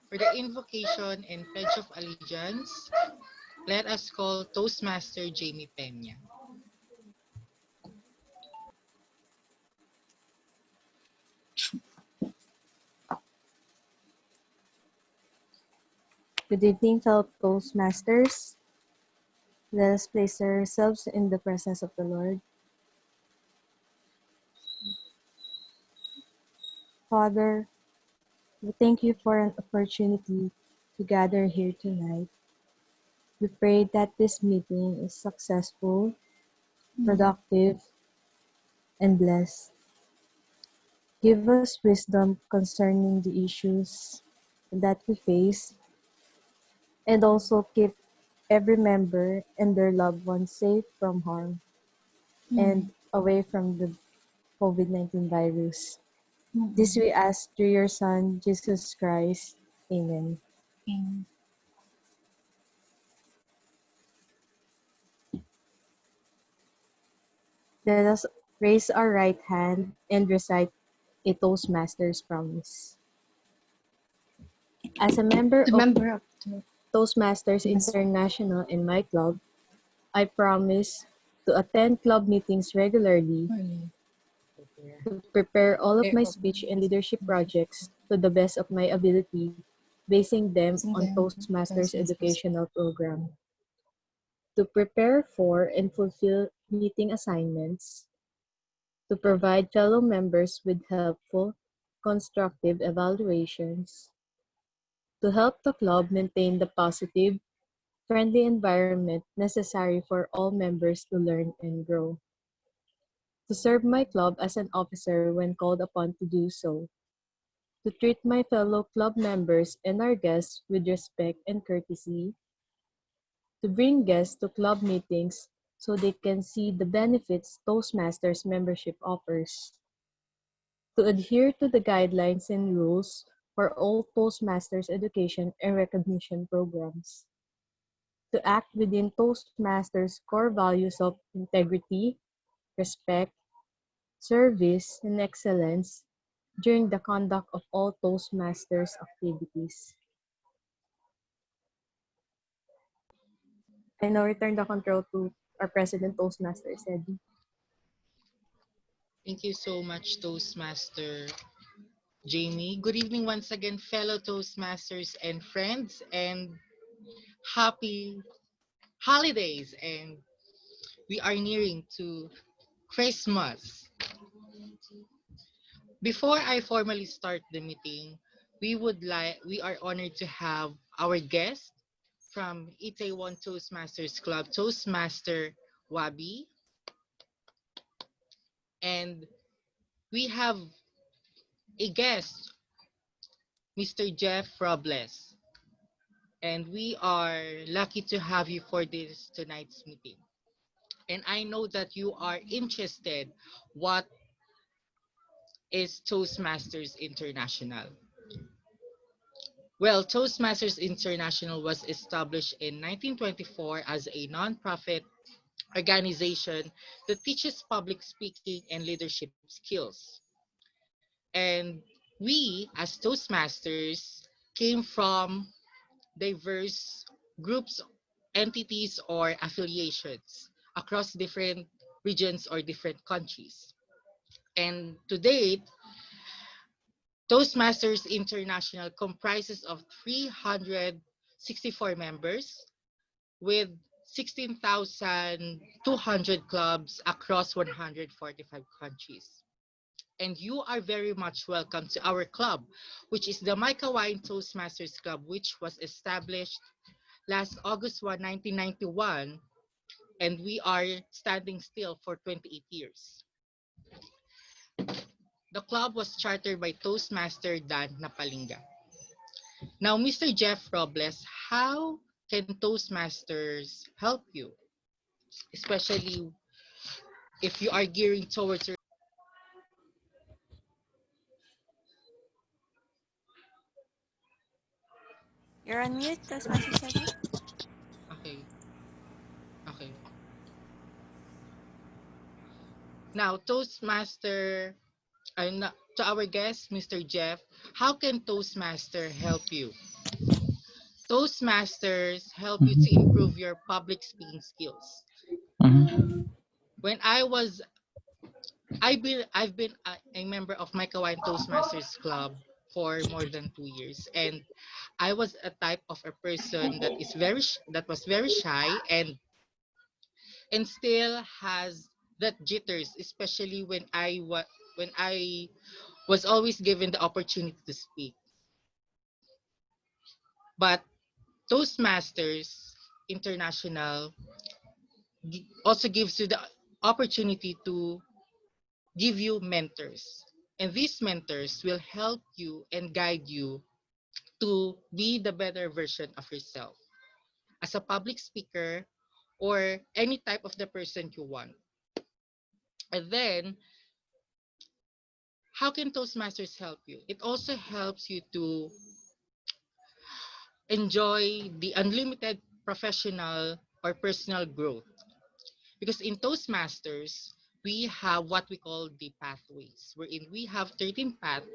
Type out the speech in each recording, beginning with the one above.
For the invocation and pledge of allegiance, let us call Toastmaster Jamie Peña. Good evening, fellow Toastmasters. Let us place ourselves in the presence of the Lord. Father, we thank you for an opportunity to gather here tonight. We pray that this meeting is successful, productive, and blessed. Give us wisdom concerning the issues that we face, and also keep every member and their loved ones safe from harm and away from the COVID-19 virus. This we ask through your Son, Jesus Christ. Amen. Let us raise our right hand and recite a Toastmasters promise. As a member The of member of the Toastmasters International in my club, I promise to attend club meetings regularly, to prepare all of my speech and leadership projects to the best of my ability, basing them on Toastmasters educational program, to prepare for and fulfill meeting assignments, to provide fellow members with helpful, constructive evaluations, to help the club maintain the positive, friendly environment necessary for all members to learn and grow, to serve my club as an officer when called upon to do so, to treat my fellow club members and our guests with respect and courtesy, to bring guests to club meetings so they can see the benefits Toastmasters membership offers, to adhere to the guidelines and rules for all Toastmasters education and recognition programs, to act within Toastmasters' core values of integrity, respect, service, and excellence during the conduct of all Toastmasters activities. I now return the control to our President Toastmasters, Eddie. Thank you so much, Toastmaster Jamie. Good evening once again, fellow Toastmasters and friends, and happy holidays. And we are nearing to Christmas. Before I formally start the meeting, we are honored to have our guest from Itaewon Toastmasters Club, Toastmaster Wabi, and we have a guest, Mr. Jeff Robles. And we are lucky to have you for this tonight's meeting. And I know that you are interested what is Toastmasters International. Well, Toastmasters International was established in 1924 as a nonprofit organization that teaches public speaking and leadership skills. And we, as Toastmasters, came from diverse groups, entities, or affiliations across different regions or different countries. And to date, Toastmasters International comprises of 364 members with 16,200 clubs across 145 countries. And you are very much welcome to our club, which is the Meycauayan Toastmasters Club, which was established last August 1, 1991, and we are standing still for 28 years. The club was chartered by Toastmaster Dan Napalinga. Now, Mr. Jeff Robles, how can Toastmasters help you, especially if you are gearing towards your... You're on mute, Toastmaster Sadie. Okay, okay. Now, to our guest, Mr. Jeff, how can Toastmaster help you? Toastmasters help you to Mhm. improve your public speaking skills. Mhm. When I've been a member of Meycauayan Toastmasters Club for more than 2 years, and I was a type of a person that that was very shy and still has that jitters, especially when I was always given the opportunity to speak. But Toastmasters International also gives you the opportunity to give you mentors. And these mentors will help you and guide you to be the better version of yourself as a public speaker or any type of the person you want. And then, how can Toastmasters help you? It also helps you to enjoy the unlimited professional or personal growth. Because in Toastmasters, we have what we call the pathways, wherein we have 13 paths,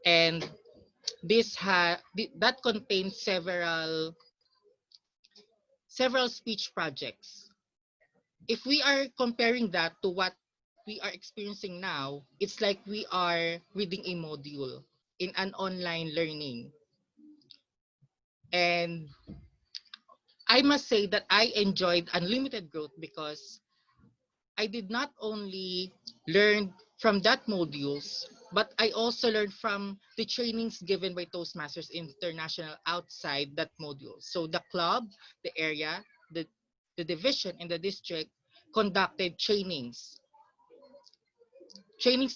and that contains several speech projects. If we are comparing that to what we are experiencing now, it's like we are reading a module in an online learning. And I must say that I enjoyed unlimited growth because I did not only learn from that modules, but I also learned from the trainings given by Toastmasters International outside that module. So the club, the area, the division, and the district conducted trainings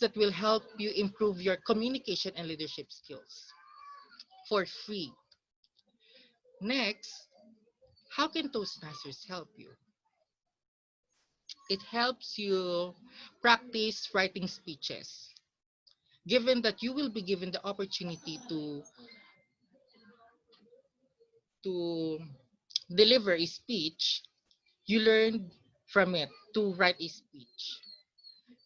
that will help you improve your communication and leadership skills for free. Next, how can Toastmasters help you? It helps you practice writing speeches. Given that you will be given the opportunity to deliver a speech, you learn from it to write a speech.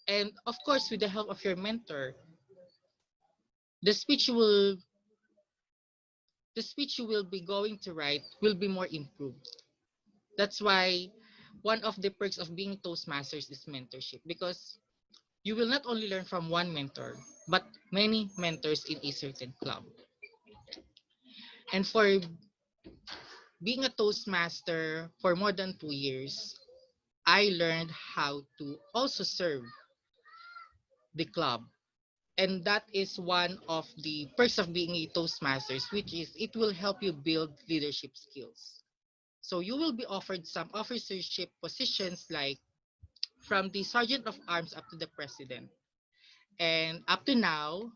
And of course, with the help of your mentor, the speech you will the speech you will be going to write will be more improved. That's why one of the perks of being Toastmasters is mentorship, because you will not only learn from one mentor, but many mentors in a certain club. And for being a Toastmaster for more than 2 years, I learned how to also serve the club. And that is one of the perks of being a Toastmasters, which is it will help you build leadership skills. So you will be offered some officership positions like from the Sergeant of Arms up to the President. And up to now,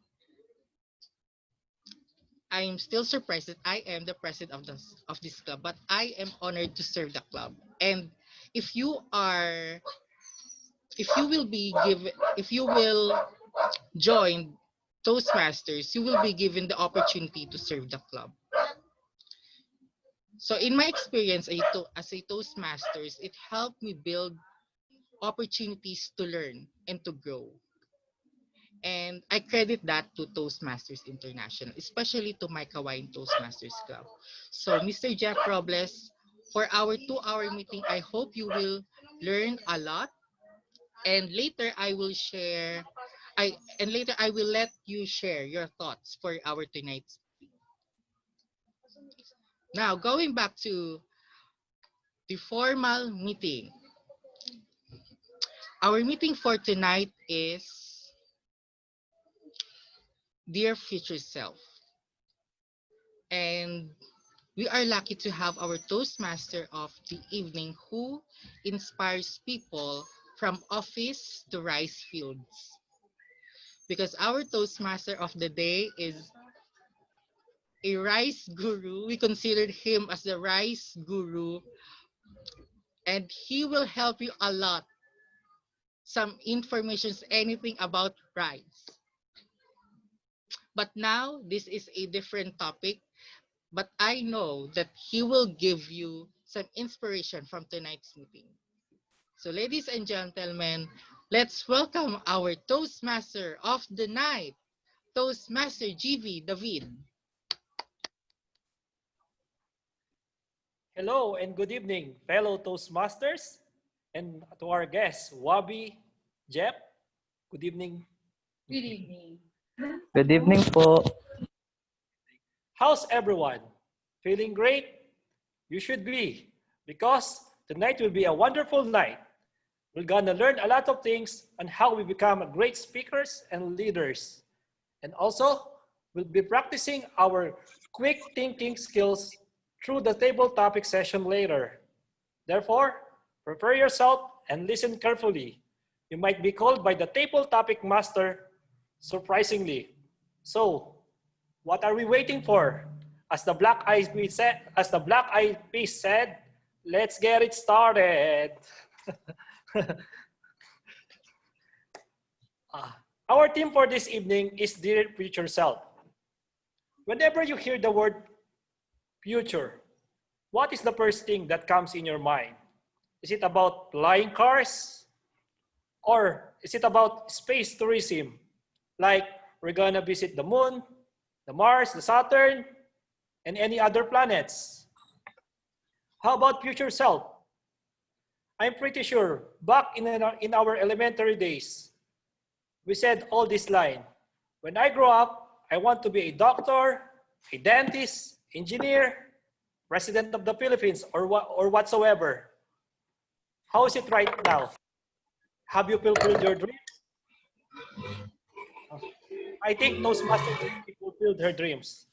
I'm still surprised that I am the president of this club, but I am honored to serve the club. And if you are if you will join Toastmasters, you will be given the opportunity to serve the club. So in my experience as a Toastmasters, it helped me build opportunities to learn and to grow. And I credit that to Toastmasters International, especially to my Kawain Toastmasters Club. So Mr. Jeff Robles, for our 2-hour meeting, I hope you will learn a lot. And later I will let you share your thoughts for our tonight's. Now, going back to the formal meeting. Our meeting for tonight is Dear Future Self. And we are lucky to have our Toastmaster of the evening who inspires people from office to rice fields. Because our Toastmaster of the day is a rice guru. We considered him as the rice guru, and he will help you a lot. Some information, anything about rice. But now this is a different topic. But I know that he will give you some inspiration from tonight's meeting. So, ladies and gentlemen, let's welcome our Toastmaster of the night, Toastmaster GV David. Hello and good evening, fellow Toastmasters, and to our guests, Wabi, Jeff. Good evening. Good evening po. How's everyone? Feeling great? You should be, because tonight will be a wonderful night. We're gonna learn a lot of things on how we become great speakers and leaders. And also, we'll be practicing our quick thinking skills through the table topic session later. Therefore, prepare yourself and listen carefully. You might be called by the table topic master, surprisingly. So, what are we waiting for? As the Black Eyed Peas said, let's get it started. Our theme for this evening is Dear Future Self. Whenever you hear the word future, what is the first thing that comes in your mind? Is it about flying cars? Or is it about space tourism? Like we're gonna visit the moon, the Mars, the Saturn, and any other planets? How about future self? I'm pretty sure back in our elementary days, we said all this line. When I grow up, I want to be a doctor, a dentist, engineer, president of the Philippines, or whatsoever. How is it right now? Have you fulfilled your dreams? I think Toastmasters fulfilled her dreams.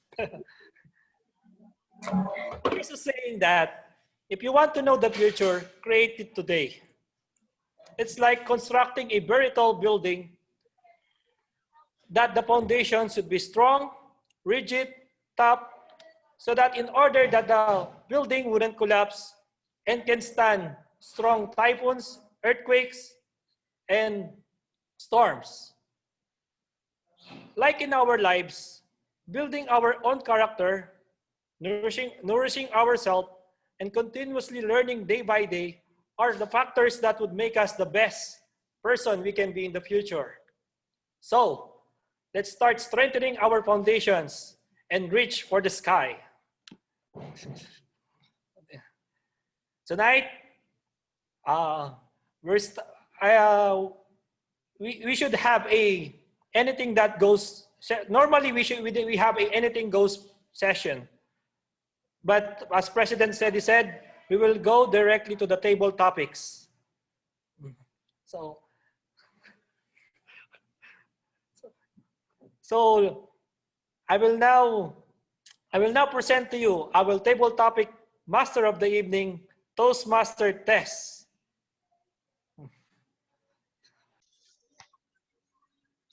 There's a saying that if you want to know the future, create it today. It's like constructing a very tall building that the foundation should be strong, rigid, tough, so that in order that the building wouldn't collapse and can stand strong typhoons, earthquakes, and storms. Like in our lives, building our own character, nourishing ourselves, and continuously learning day by day are the factors that would make us the best person we can be in the future. So, let's start strengthening our foundations and reach for the sky. Tonight, we're we should have a anything that goes. Normally, we have a anything goes session, but as President said, he said we will go directly to the table topics. So, so I will now present to you our table topic master of the evening, Toastmaster Tess.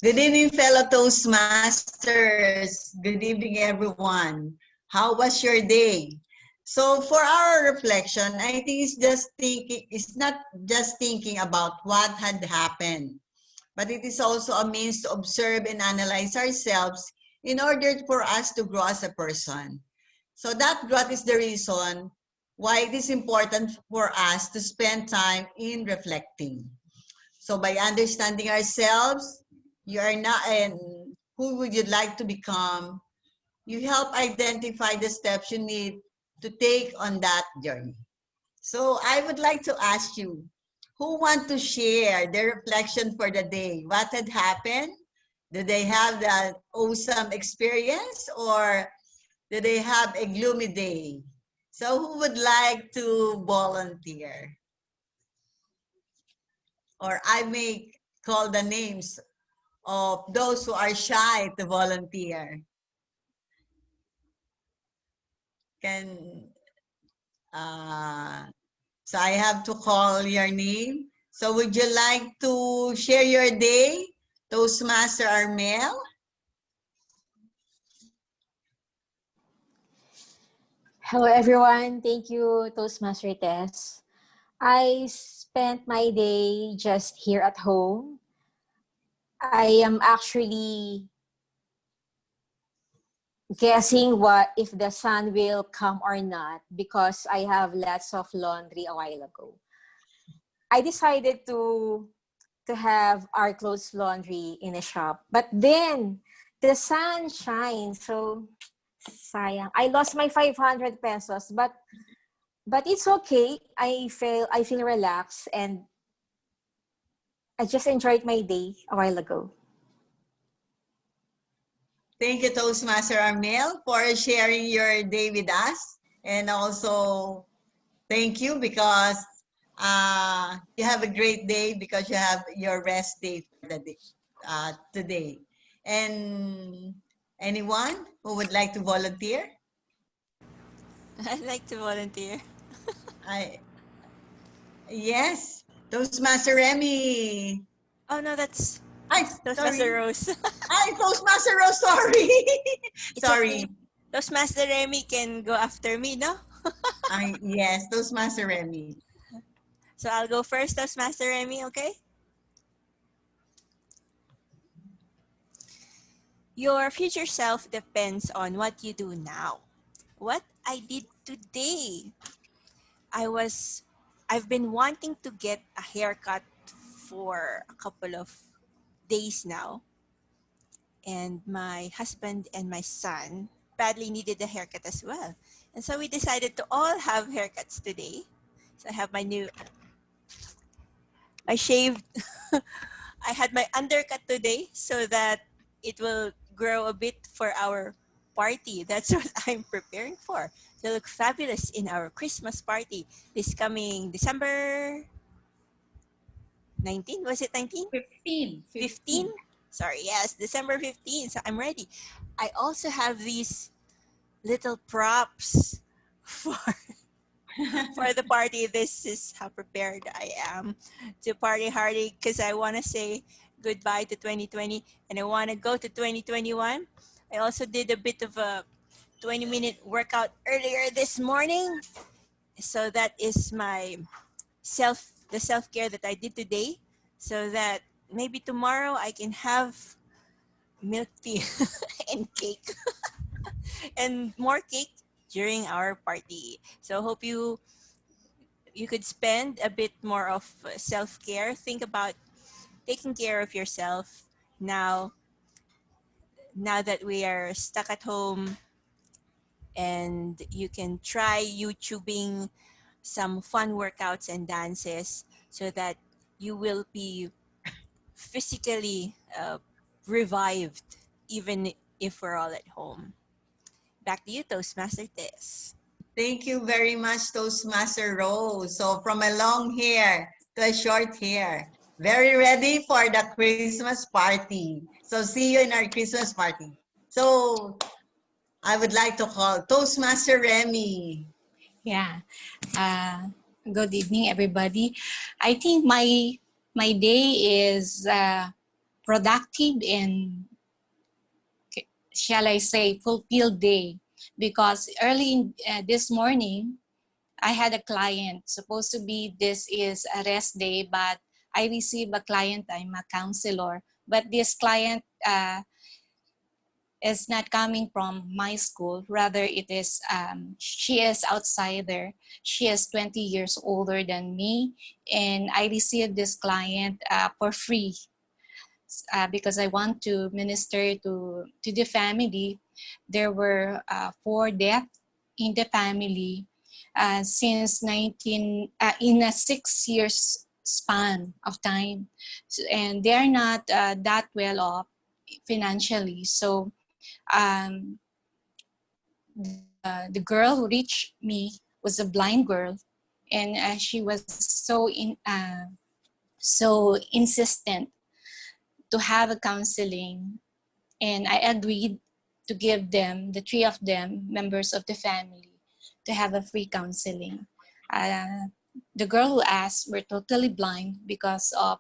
Good evening, fellow Toastmasters. Good evening, everyone. How was your day? So for our reflection, I think it's not just thinking about what had happened, but it is also a means to observe and analyze ourselves in order for us to grow as a person. So that growth is the reason why it is important for us to spend time in reflecting. So by understanding ourselves, you are not, and who would you like to become, you help identify the steps you need to take on that journey. So I would like to ask you, who want to share their reflection for the day? What had happened? Did they have that awesome experience, or did they have a gloomy day? So who would like to volunteer? Or I may call the names of those who are shy to volunteer. So I have to call your name. So would you like to share your day, Toastmaster Armel? Hello, everyone. Thank you, Toastmaster Tess. I spent my day just here at home. I am actually guessing what if the sun will come or not because I have lots of laundry a while ago. I decided to have our clothes laundry in a shop, but then the sun shines, so sayang. I lost my 500 pesos, but But it's okay. I feel relaxed, and I just enjoyed my day a while ago. Thank you, Toastmaster Armel, for sharing your day with us. And also, thank you because you have a great day because you have your rest day for the day, today. And anyone who would like to volunteer? I'd like to volunteer. I Yes, Toastmaster Remy. Oh no, that's Hi, Toastmaster sorry. Rose. Hi, Toastmaster Rose. Sorry, It's okay. sorry. Toastmaster Remy can go after me, no? Yes, Toastmaster Remy. So I'll go first, Toastmaster Remy, okay? Your future self depends on what you do now. What I did today, I was I've been wanting to get a haircut for a couple of days now, and my husband and my son badly needed a haircut as well. And so we decided to all have haircuts today. So I have I shaved, I had my undercut today so that it will grow a bit for our party. That's what I'm preparing for. To look fabulous in our Christmas party this coming December 19. Was it 19? 15. 15? Sorry, yes, December 15. So I'm ready. I also have these little props for for the party. This is how prepared I am to party hardy because I want to say goodbye to 2020 and I want to go to 2021. I also did a bit of a 20-minute workout earlier this morning. So that is my the self-care that I did today, so that maybe tomorrow I can have milk tea and cake and more cake during our party. So hope you could spend a bit more of self-care. Think about taking care of yourself now now that we are stuck at home, and you can try YouTubing some fun workouts and dances so that you will be physically revived even if we're all at home. Back to you, Toastmaster Tess. Thank you very much, Toastmaster Rose. So from a long hair to a short hair, very ready for the Christmas party. So see you in our Christmas party. So I would like to call Toastmaster Remy. Yeah. Good evening, everybody. I think my day is productive and, shall I say, fulfilled day, because early this morning I had a client. Supposed to be this is a rest day, but I received a client. I'm a counselor, but this client is not coming from my school. Rather, it is she is outsider. She is 20 years older than me, and I received this client for free because I want to minister to the family. There were 4 deaths in the family since 19 in a 6 years span of time, and they are not that well off financially. So um, the girl who reached me was a blind girl, and she was so insistent to have a counseling, and I agreed to give them, the 3 of them, members of the family, to have a free counseling. The girl who asked were totally blind because of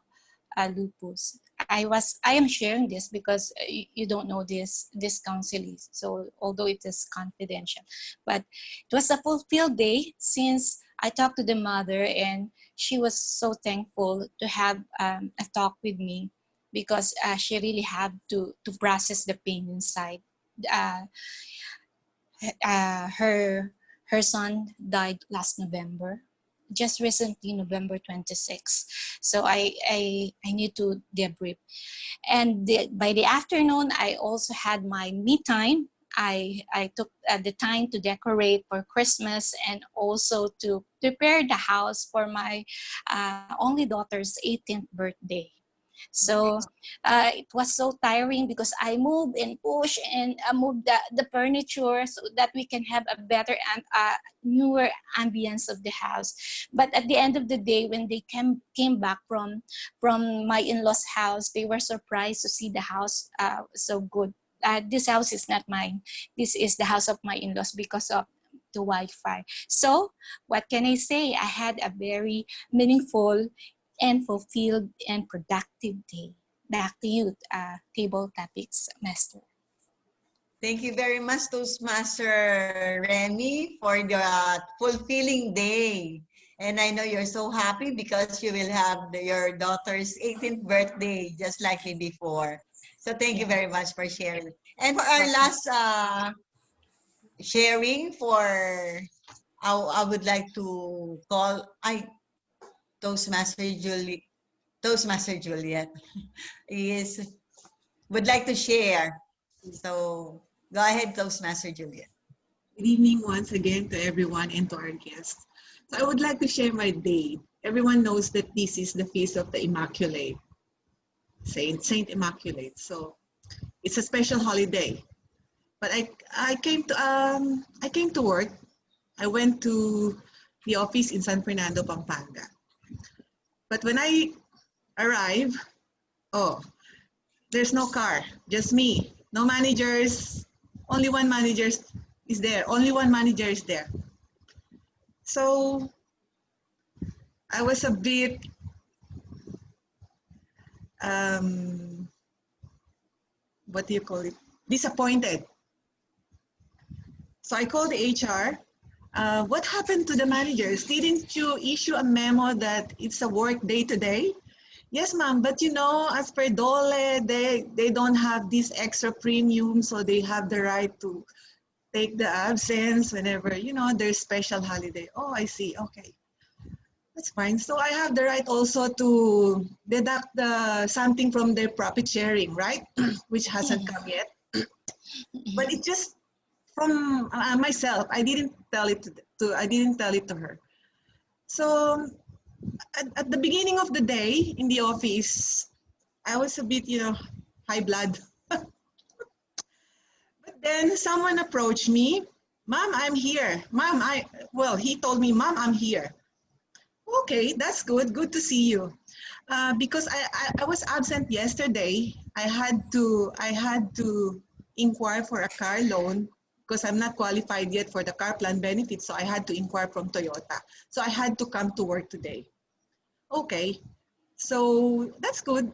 lupus. I am sharing this because you don't know this counseling. So although it is confidential, but it was a fulfilled day since I talked to the mother, and she was so thankful to have a talk with me, because she really had to process the pain inside. Uh, her son died last November, just recently, November 26th. So I need to debrief. And by the afternoon, I also had my me time I took the time to decorate for Christmas and also to prepare the house for my only daughter's 18th birthday. So it was so tiring because I moved and push and moved the furniture so that we can have a better and newer ambience of the house. But at the end of the day, when they came back from my in-laws' house, they were surprised to see the house so good. This house is not mine. This is the house of my in-laws because of the Wi-Fi. So what can I say? I had a very meaningful and fulfilled and productive day. Back to you, Table Topics Master. Thank you very much, Toastmaster Remy, for your fulfilling day. And I know you're so happy because you will have your daughter's 18th birthday, just like me before. So thank you very much for sharing. And for our last sharing, I would like to call Toastmaster Toastmaster Juliet is would like to share. So go ahead, Toastmaster Juliet. Good evening once again to everyone and to our guests. So I would like to share my day. Everyone knows that this is the feast of the Immaculate, Saint Immaculate. So it's a special holiday. But I came to work. I went to the office in San Fernando, Pampanga. But when I arrived, oh, there's no car, just me. No managers, only one manager is there. Only one manager is there. So I was a bit what do you call it? Disappointed. So I called the HR. What happened to the managers? Didn't you issue a memo that it's a work day today? Yes, ma'am, but you know, as per DOLE, they don't have this extra premium, so they have the right to take the absence whenever, you know, there's special holiday. Oh, I see, okay. That's fine. So I have the right also to deduct something from their profit sharing, right? Which hasn't come yet. But it just from myself, I didn't tell it to her. So at the beginning of the day in the office, I was a bit, you know, high blood. But then someone approached me, Mom, I'm here. Mom, he told me, Mom, I'm here. Okay, that's good. Good to see you. Because I was absent yesterday. I had to inquire for a car loan because I'm not qualified yet for the car plan benefits. So I had to inquire from Toyota. So I had to come to work today. Okay, so that's good.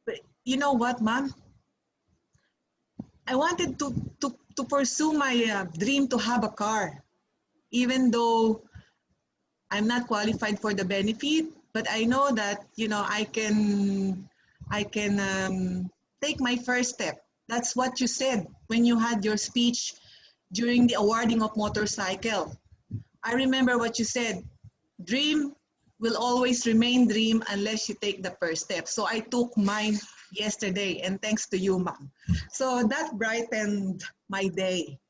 But you know what, Mom? I wanted to pursue my dream to have a car, even though I'm not qualified for the benefit. But I know that, you know, I can take my first step. That's what you said when you had your speech during the awarding of motorcycle. I remember what you said. Dream will always remain dream unless you take the first step. So I took mine yesterday, and thanks to you, Mom. So that brightened my day.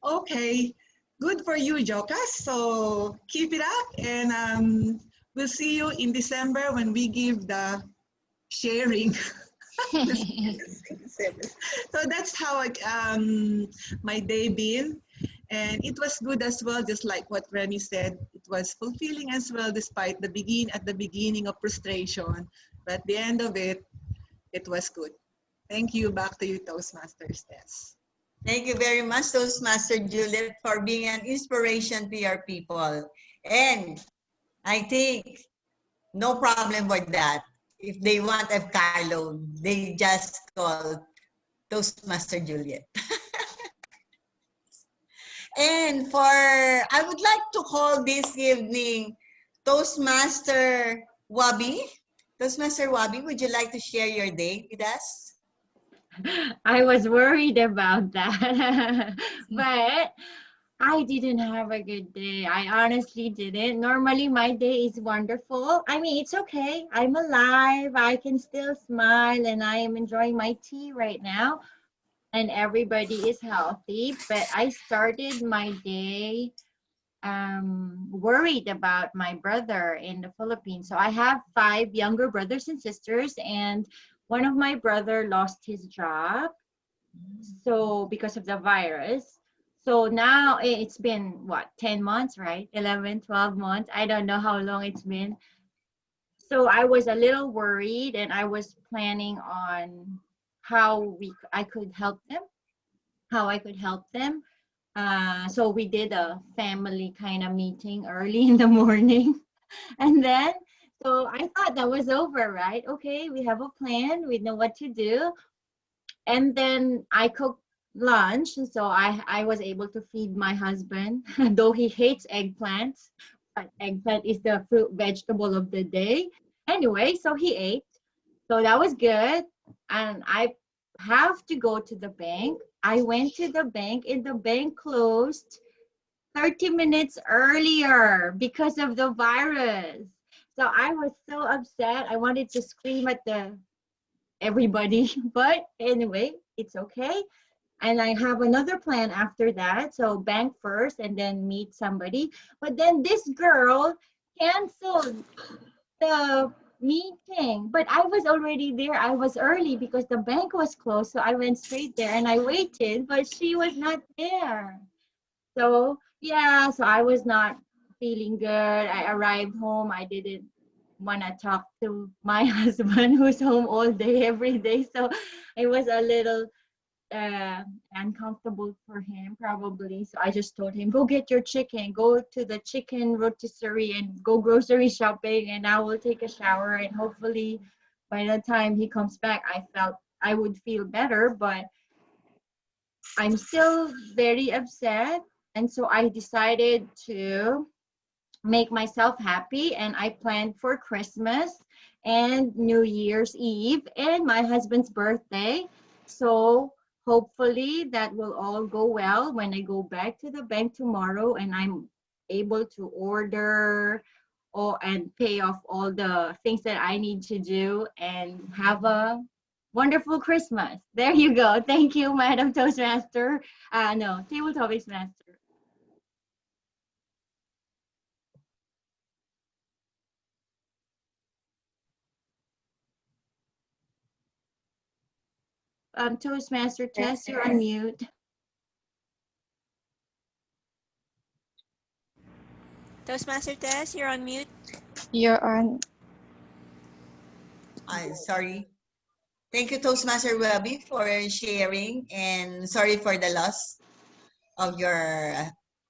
Okay, good for you, Jokas. So keep it up, and we'll see you in December when we give the sharing. So that's how my day been. And it was good as well, just like what Remy said. It was fulfilling as well, despite at the beginning of frustration. But at the end of it, it was good. Thank you. Back to you, Toastmasters. Yes. Thank you very much, Toastmaster Juliet, for being an inspiration to your people. And I think no problem with that. If they want a car loan, they just call Toastmaster Juliet. And I would like to call this evening Toastmaster Wabi. Toastmaster Wabi, would you like to share your day with us? I was worried about that, but I didn't have a good day. I honestly didn't. Normally, my day is wonderful. I mean, it's okay. I'm alive. I can still smile, and I am enjoying my tea right now. and everybody is healthy. But I started my day worried about my brother in the Philippines. So I have 5 younger brothers and sisters, and one of my brother lost his job. So because of the virus. So now it's been what, 10 months, right? 11, 12 months. I don't know how long it's been. So I was a little worried, and I was planning on I could help them, how I could help them. So we did a family kind of meeting early in the morning. And then, so I thought that was over, right? Okay, we have a plan, we know what to do. And then I cooked lunch, and so I was able to feed my husband, though he hates eggplants. But eggplant is the fruit vegetable of the day. Anyway, so he ate. So that was good. And I have to go to the bank. I went to the bank, and the bank closed 30 minutes earlier because of the virus. So I was so upset. I wanted to scream at everybody, but anyway, it's okay. And I have another plan after that. So bank first and then meet somebody. But then this girl canceled the meeting. But I was already there. I was early because the bank was closed. So I went straight there and I waited, but she was not there. So yeah, so I was not feeling good. I arrived home. I didn't want to talk to my husband who's home all day, every day. So it was a little uh, uncomfortable for him probably. So I just told him, go get your chicken, go to the chicken rotisserie and go grocery shopping, and I will take a shower, and hopefully by the time he comes back, I felt I would feel better, but I'm still very upset. And so I decided to make myself happy, and I planned for Christmas and New Year's Eve and my husband's birthday. So hopefully that will all go well when I go back to the bank tomorrow and I'm able to order and pay off all the things that I need to do and have a wonderful Christmas. There you go. Thank you, Madam Toastmaster. No, Table Toastmaster. Toastmaster Tess, you're on mute. Toastmaster Tess, you're on mute. You're on. Sorry. Thank you, Toastmaster Webby, for sharing, and sorry for the loss of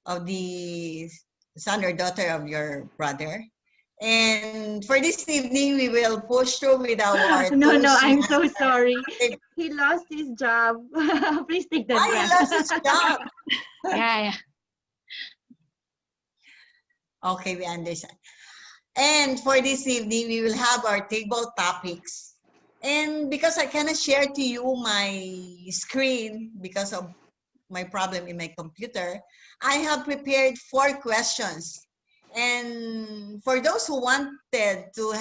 of the son or daughter of your brother. And for this evening, we will push through with our No, I'm so Toastmaster. sorry. He lost his job. Please take that Why back. he lost his job? Yeah. Okay, we understand. And for this evening, we will have our table topics. And because I cannot share to you my screen because of my problem in my computer, I have prepared 4 questions. And for those who wanted to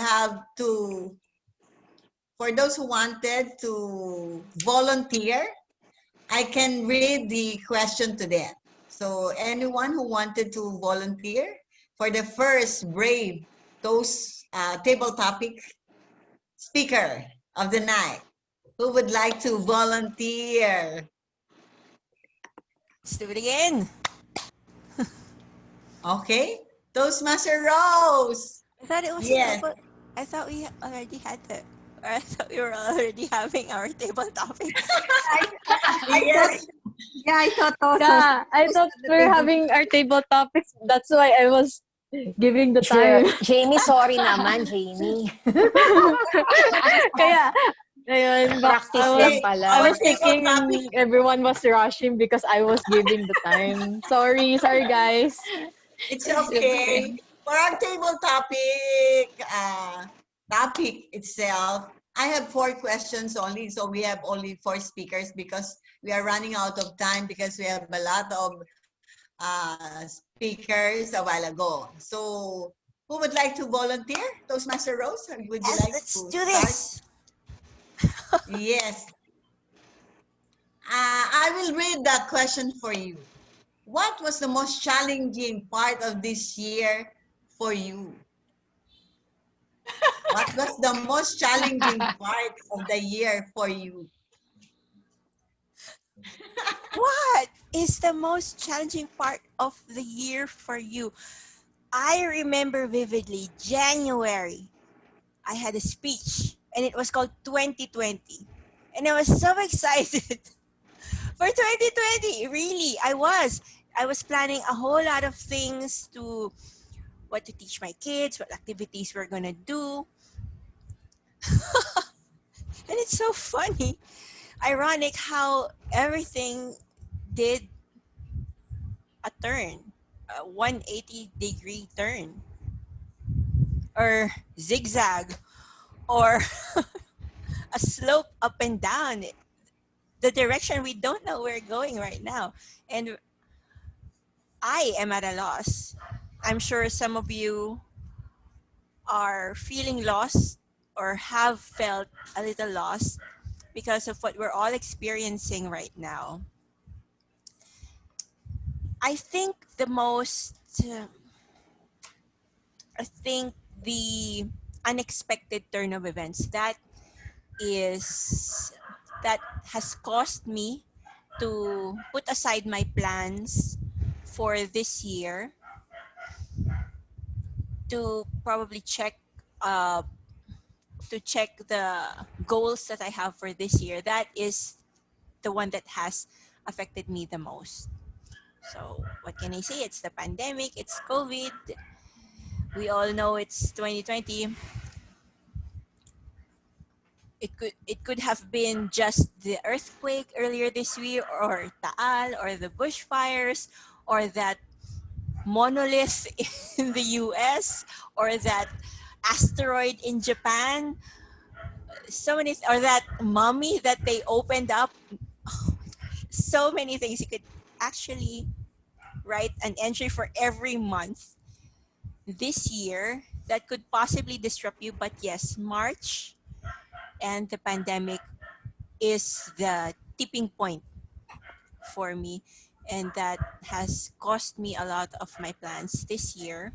volunteer, I can read the question to them. So anyone who wanted to volunteer for the first brave table topic speaker of the night, who would like to volunteer? Let's do it again. Okay, Toastmaster Rose. I thought it was Yes. I thought we already had the. Or I thought we were already having our table topics. Yes. I thought also. Yeah, I thought we're having our table topics. That's why I was giving the Sure. time. Jamie, sorry naman, Jamie. Kaya, ayun, Practice I lang was, pala. I was Table thinking topic. everyone was rushing because I was giving the time. Sorry, guys. It's okay. For our table topic itself, I have 4 questions only. So we have only 4 speakers because we are running out of time because we have a lot of speakers a while ago. So who would like to volunteer? Toastmaster Rose, would you Yes, like let's to do start? this. Yes. I will read that question for you. What was the most challenging part of this year for you? What was the most challenging part of the year for you? What is the most challenging part of the year for you? I remember vividly January. I had a speech and it was called 2020. And I was so excited for 2020. Really, I was. I was planning a whole lot of things to what to teach my kids, what activities we're going to do. And it's so funny, ironic how everything did a turn, a 180-degree turn, or zigzag, or a slope up and down, the direction we don't know we're going right now. And I am at a loss. I'm sure some of you are feeling lost or have felt a little lost because of what we're all experiencing right now. I think the most, I think the unexpected turn of events is that has caused me to put aside my plans for this year to probably uh, check the goals that I have for this year. That is the one that has affected me the most. So what can I say? It's the pandemic, it's COVID. We all know it's 2020. It could have been just the earthquake earlier this year, or Taal, or the bushfires, or that monolith in the US, or that asteroid in Japan. So many, or that mummy that they opened up. So many things. You could actually write an entry for every month this year that could possibly disrupt you. But yes, March and the pandemic is the tipping point for me, and that has cost me a lot of my plans this year.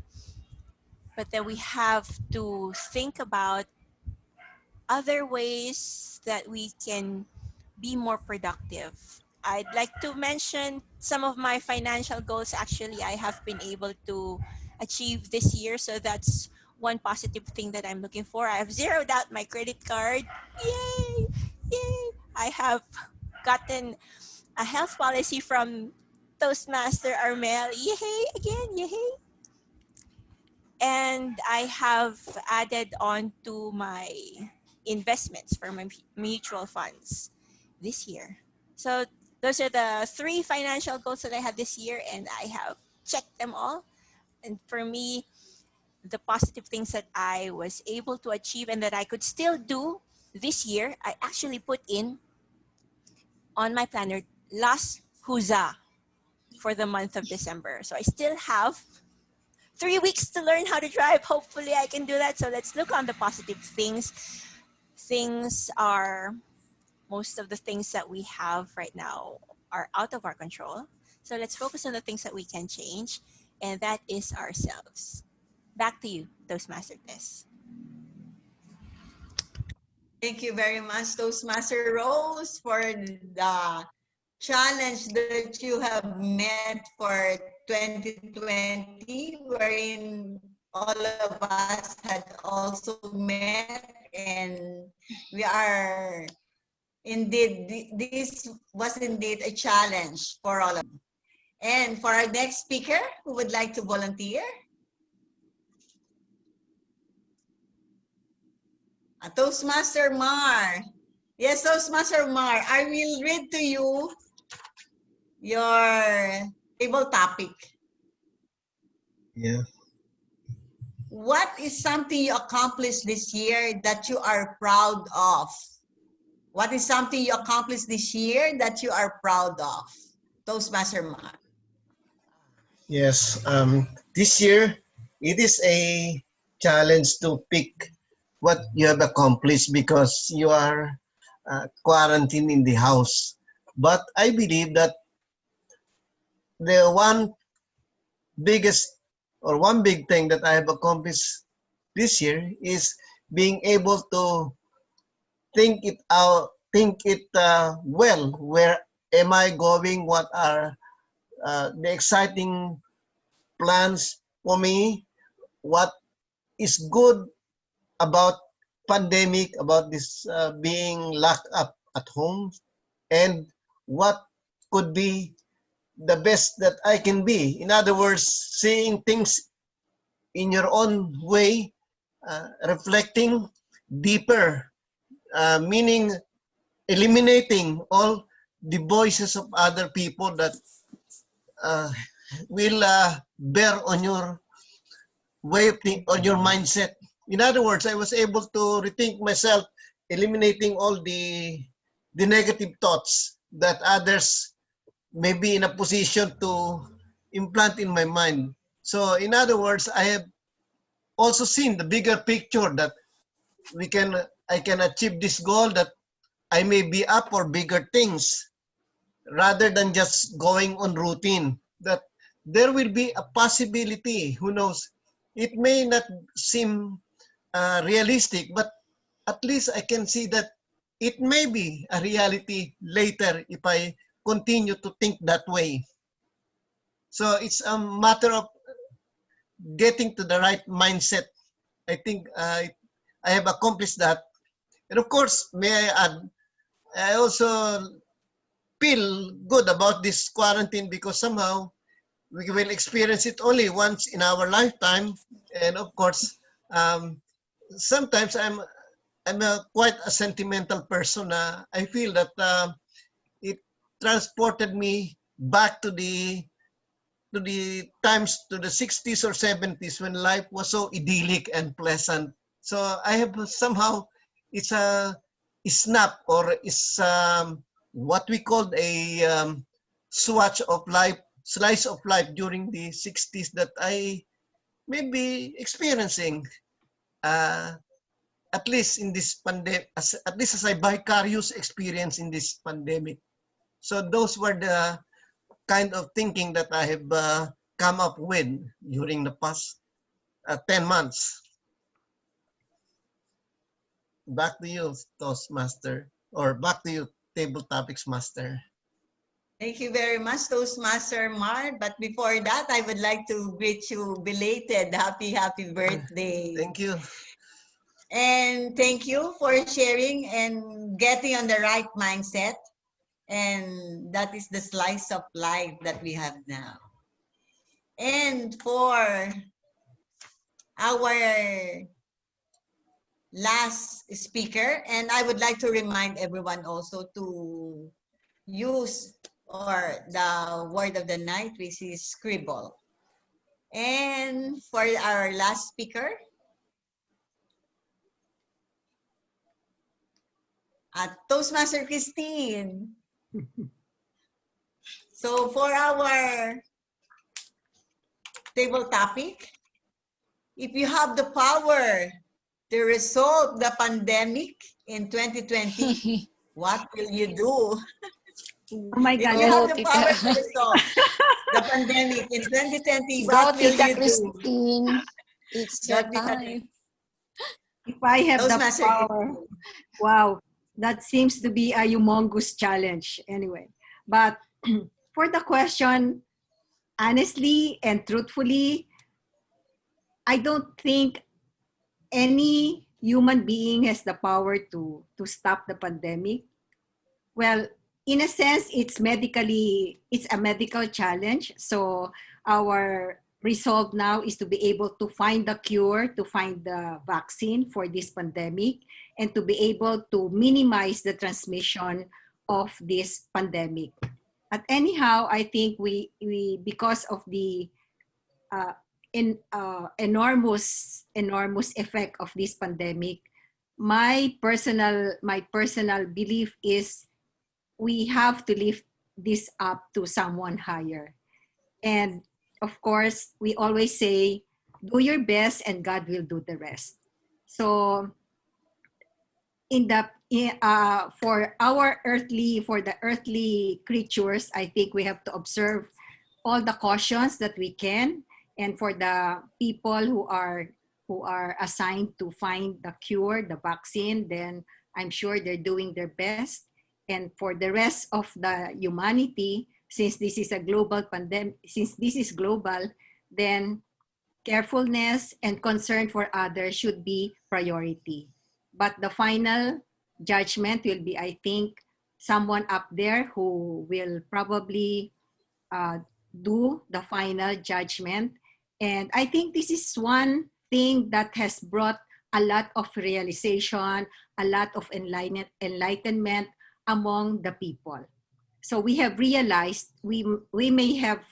But then we have to think about other ways that we can be more productive. I'd like to mention some of my financial goals. Actually, I have been able to achieve this year. So that's one positive thing that I'm looking for. I have zeroed out my credit card. Yay! Yay! I have gotten a health policy from Toastmaster Armel. Yay! Again, yay! And I have added on to my investments for my mutual funds this year. So those are the three financial goals that I had this year, and I have checked them all. And for me, the positive things that I was able to achieve and that I could still do this year, I actually put in on my planner last huza for the month of December. So I still have 3 weeks to learn how to drive. Hopefully I can do that. So let's look on the positive things. Things are, most of the things that we have right now are out of our control. So let's focus on the things that we can change, and that is ourselves. Back to you, Toastmaster Tess. Thank you very much, Toastmaster Rose, for the challenge that you have met for 2020, wherein all of us had also met, and we are indeed, this was indeed a challenge for all of us. And for our next speaker, who would like to volunteer? Toastmaster Mar. Yes, Toastmaster Mar, I will read to you your table topic. Yeah. What is something you accomplished this year that you are proud of? What is something you accomplished this year that you are proud of? Toastmaster Mar. Yes. This year, it is a challenge to pick what you have accomplished because you are quarantined in the house. But I believe that the biggest one big thing that I have accomplished this year is being able to think it well. Where am I going? What are the exciting plans for me? What is good about pandemic, about this being locked up at home, and what could be the best that I can be. In other words, seeing things in your own way, reflecting deeper, meaning eliminating all the voices of other people that uh, will bear on your way of on your mindset. In other words, I was able to rethink myself, eliminating all the negative thoughts that others may be in a position to implant in my mind. So in other words, I have also seen the bigger picture that I can achieve this goal, that I may be up for bigger things rather than just going on routine. That there will be a possibility, who knows, it may not seem realistic, but at least I can see that it may be a reality later if I continue to think that way. So it's a matter of getting to the right mindset. I think I have accomplished that. And of course, may I add, I also feel good about this quarantine because somehow we will experience it only once in our lifetime. And of course, sometimes I'm quite a sentimental person. I feel that it transported me back to the 60s or 70s when life was so idyllic and pleasant. So I have somehow, it's a snap, or it's what we called a slice of life during the 60s that I may be experiencing, uh, at least in this pandemic, at least as a vicarious experience in this pandemic. So those were the kind of thinking that I have come up with during the past 10 months. Back to you, Toastmaster, or back to you, Table Topics Master. Thank you very much, Toastmaster Mar. But before that, I would like to greet you belated happy birthday. Thank you. And thank you for sharing and getting on the right mindset. And that is the slice of life that we have now. And for our last speaker, and I would like to remind everyone also to use or the word of the night, which is scribble. And for our last speaker, Toastmaster Christine. So for our table topic, if you have the power to resolve the pandemic in 2020, what will you do? Oh my God. If you have the power to resolve the pandemic in 2020, what will you do? Christine. It's your time. If I have the Toastmaster power, wow, that seems to be a humongous challenge anyway. But for the question, honestly and truthfully, I don't think any human being has the power to stop the pandemic. Well, in a sense, it's a medical challenge. So our resolve now is to be able to find the cure, to find the vaccine for this pandemic, and to be able to minimize the transmission of this pandemic. But anyhow, I think we because of the enormous effect of this pandemic, my personal belief is we have to lift this up to someone higher. And of course, we always say, do your best and God will do the rest. So in for the earthly creatures, I think we have to observe all the cautions that we can, and for the people who are assigned to find the cure, the vaccine, then I'm sure they're doing their best. And for the rest of the humanity, since this is a global pandemic, since this is global, then carefulness and concern for others should be priority. But the final judgment will be, I think, someone up there who will probably do the final judgment. And I think this is one thing that has brought a lot of realization, a lot of enlightenment among the people. So we have realized we may have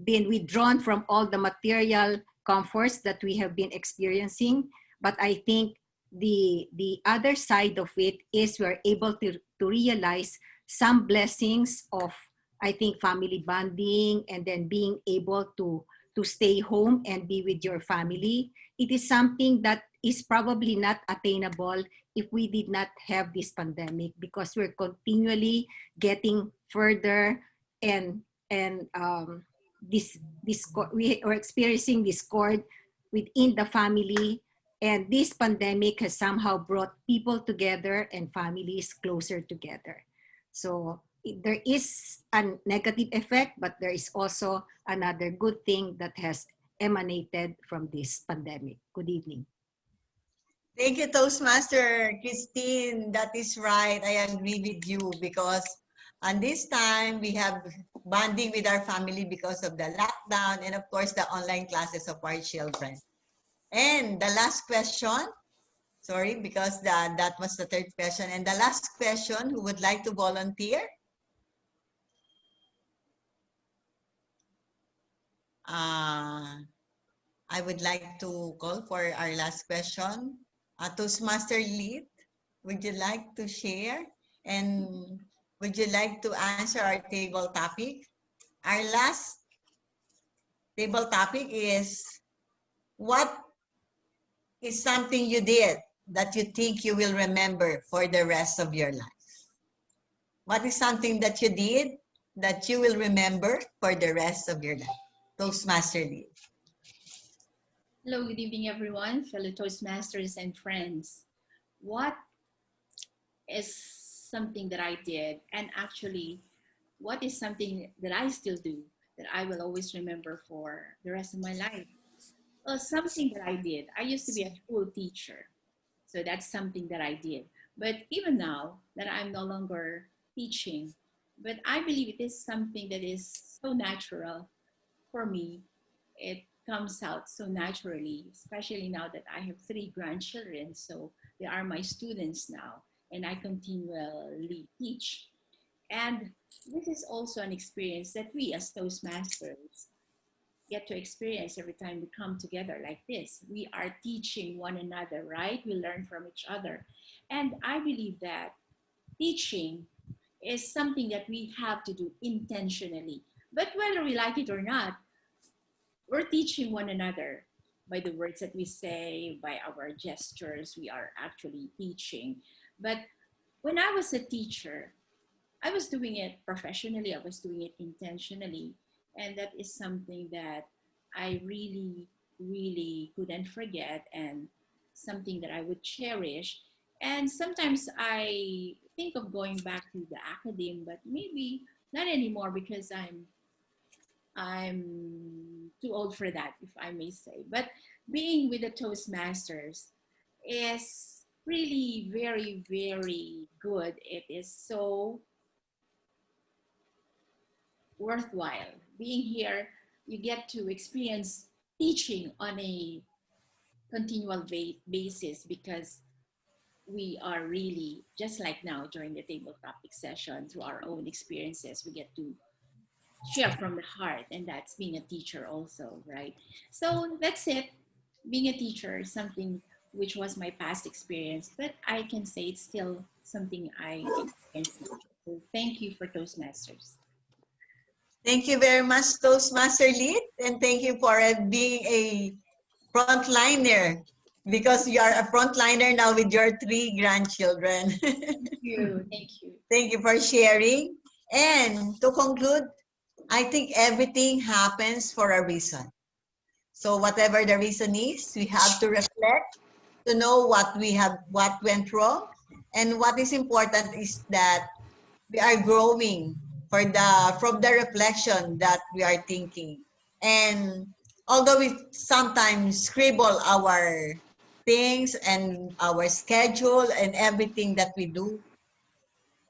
been withdrawn from all the material comforts that we have been experiencing, but I think the other side of it is we're able to realize some blessings of, I think, family bonding, and then being able to stay home and be with your family. It is something that is probably not attainable if we did not have this pandemic, because we're continually getting further, and we are experiencing discord within the family, and this pandemic has somehow brought people together and families closer together. So there is a negative effect, but there is also another good thing that has emanated from this pandemic. Good evening. Thank you, Toastmaster Christine. That is right. I agree with you, because on this time we have bonding with our family because of the lockdown, and of course the online classes of our children. And the last question, sorry, because that was the third question. And the last question, who would like to volunteer? I would like to call for our last question. Toastmaster Lead, would you like to share? And would you like to answer our table topic? Our last table topic is, what is something you did that you think you will remember for the rest of your life? What is something that you did that you will remember for the rest of your life? Toastmaster Lead. Hello, good evening, everyone, fellow Toastmasters and friends. What is something that I did, and actually, what is something that I still do that I will always remember for the rest of my life? Well, something that I did. I used to be a school teacher, so that's something that I did. But even now that I'm no longer teaching, but I believe it is something that is so natural for me. It comes out so naturally, especially now that I have 3 grandchildren. So they are my students now, and I continually teach. And this is also an experience that we as Toastmasters get to experience every time we come together like this. We are teaching one another, right? We learn from each other. And I believe that teaching is something that we have to do intentionally. But whether we like it or not, we're teaching one another by the words that we say, by our gestures. We are actually teaching. But when I was a teacher, I was doing it professionally, I was doing it intentionally. And that is something that I really, really couldn't forget, and something that I would cherish. And sometimes I think of going back to the academe, but maybe not anymore, because I'm too old for that, if I may say. But being with the Toastmasters is really very, very good. It is so worthwhile. Being here, you get to experience teaching on a continual basis, because we are really, just like now during the table topic session, through our own experiences, we get to share from the heart, and that's being a teacher also, right? So that's it. Being a teacher is something which was my past experience, but I can say it's still something I experience now. So thank you for Toastmasters. Thank you very much, Toastmaster Lead, and thank you for being a frontliner because you are a frontliner now with your 3 grandchildren. Thank you. Thank you. Thank you for sharing. And to conclude, I think everything happens for a reason. So whatever the reason is, we have to reflect to know what went wrong. And what is important is that we are growing from the reflection that we are thinking. And although we sometimes scribble our things and our schedule and everything that we do,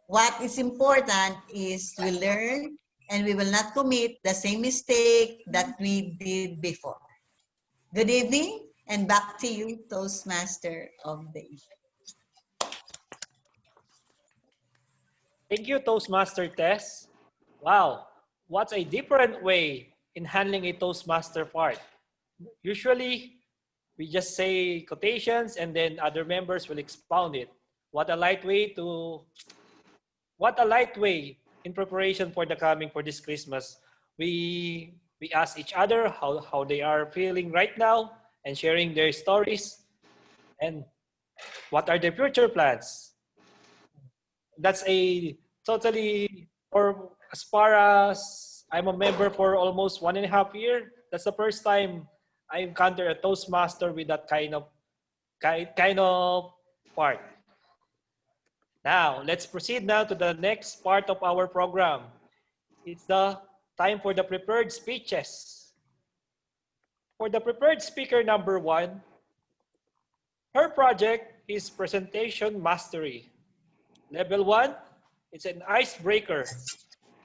what is important is we learn and we will not commit the same mistake that we did before. Good evening, and back to you, Toastmaster of the evening. Thank you, Toastmaster Tess. Wow, what's a different way in handling a Toastmaster part? Usually, we just say quotations and then other members will expound it. What a light way in preparation for for this Christmas. We ask each other how they are feeling right now and sharing their stories and what are their future plans. That's a totally, or as far as I'm a member for almost 1.5 years, that's the first time I encounter a Toastmaster with that kind of part. Now, let's proceed now to the next part of our program. It's the time for the prepared speeches. For the prepared speaker number 1, her project is presentation mastery. Level 1, it's an icebreaker.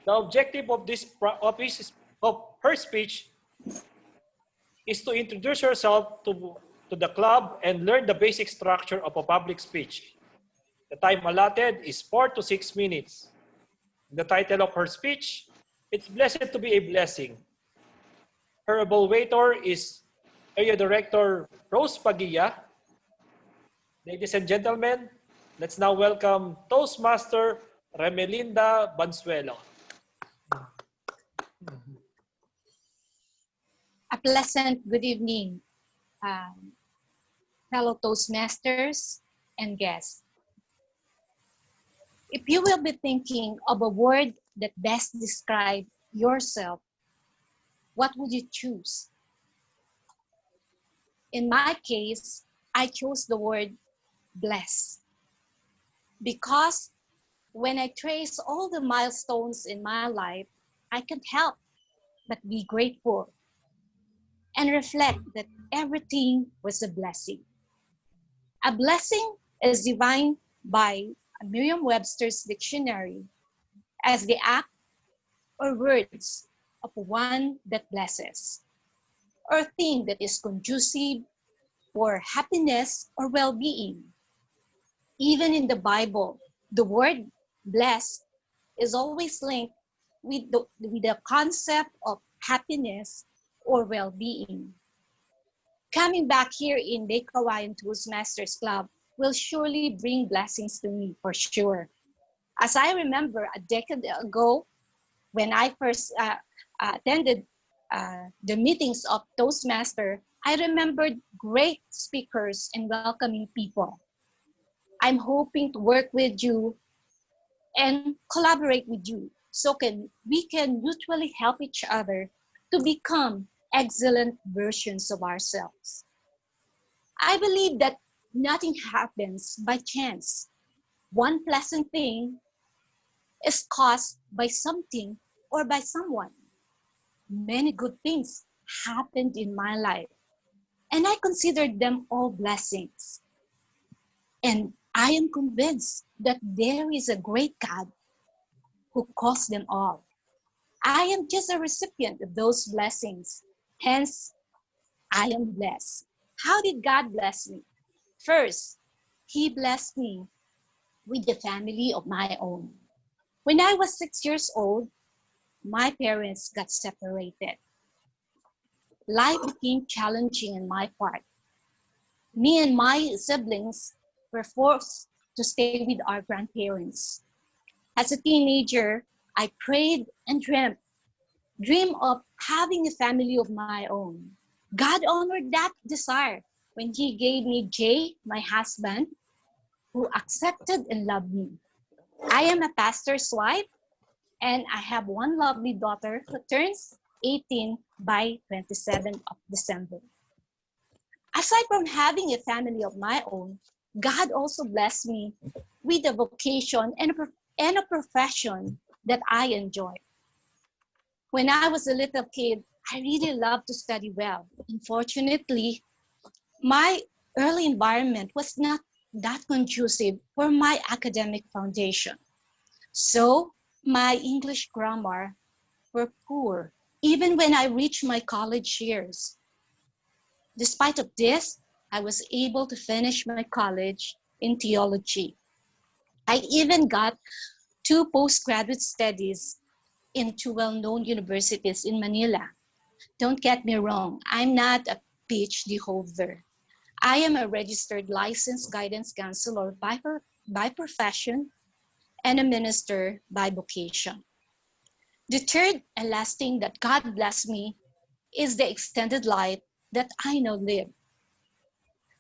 The objective of her speech is to introduce herself to the club and learn the basic structure of a public speech. The time allotted is 4 to 6 minutes. The title of her speech, It's Blessed to be a Blessing. Her evaluator is Area Director Rose Padilla. Ladies and gentlemen, let's now welcome Toastmaster Remelinda Bansuelo. A pleasant good evening, fellow Toastmasters and guests. If you will be thinking of a word that best describes yourself, what would you choose? In my case, I chose the word blessed, because when I trace all the milestones in my life, I can't help but be grateful and reflect that everything was a blessing. A blessing is defined by Merriam-Webster's dictionary as the act or words of one that blesses, or thing that is conducive for happiness or well-being. Even in the Bible, the word blessed is always linked with the concept of happiness or well-being. Coming back here in Meycauayan Toastmasters Club will surely bring blessings to me for sure. As I remember a decade ago, when I first attended the meetings of Toastmaster, I remembered great speakers and welcoming people. I'm hoping to work with you and collaborate with you so we can mutually help each other to become excellent versions of ourselves. I believe that nothing happens by chance. One pleasant thing is caused by something or by someone. Many good things happened in my life, and I consider them all blessings. And I am convinced that there is a great God who caused them all. I am just a recipient of those blessings. Hence, I am blessed. How did God bless me? First, He blessed me with the family of my own. When I was 6 years old, my parents got separated. Life became challenging in my part. Me and my siblings were forced to stay with our grandparents. As a teenager, I prayed and dreamed of having a family of my own. God honored that desire when he gave me Jay, my husband, who accepted and loved me. I am a pastor's wife, and I have one lovely daughter who turns 18 by 27th of December. Aside from having a family of my own, God also blessed me with a vocation and a profession that I enjoy. When I was a little kid, I really loved to study well. Unfortunately, my early environment was not that conducive for my academic foundation. So my English grammar were poor, even when I reached my college years. Despite of this, I was able to finish my college in theology. I even got 2 postgraduate studies in 2 well-known universities in Manila. Don't get me wrong, I'm not a PhD holder. I am a registered licensed guidance counselor by profession and a minister by vocation. The third and last thing that God blessed me is the extended life that I now live.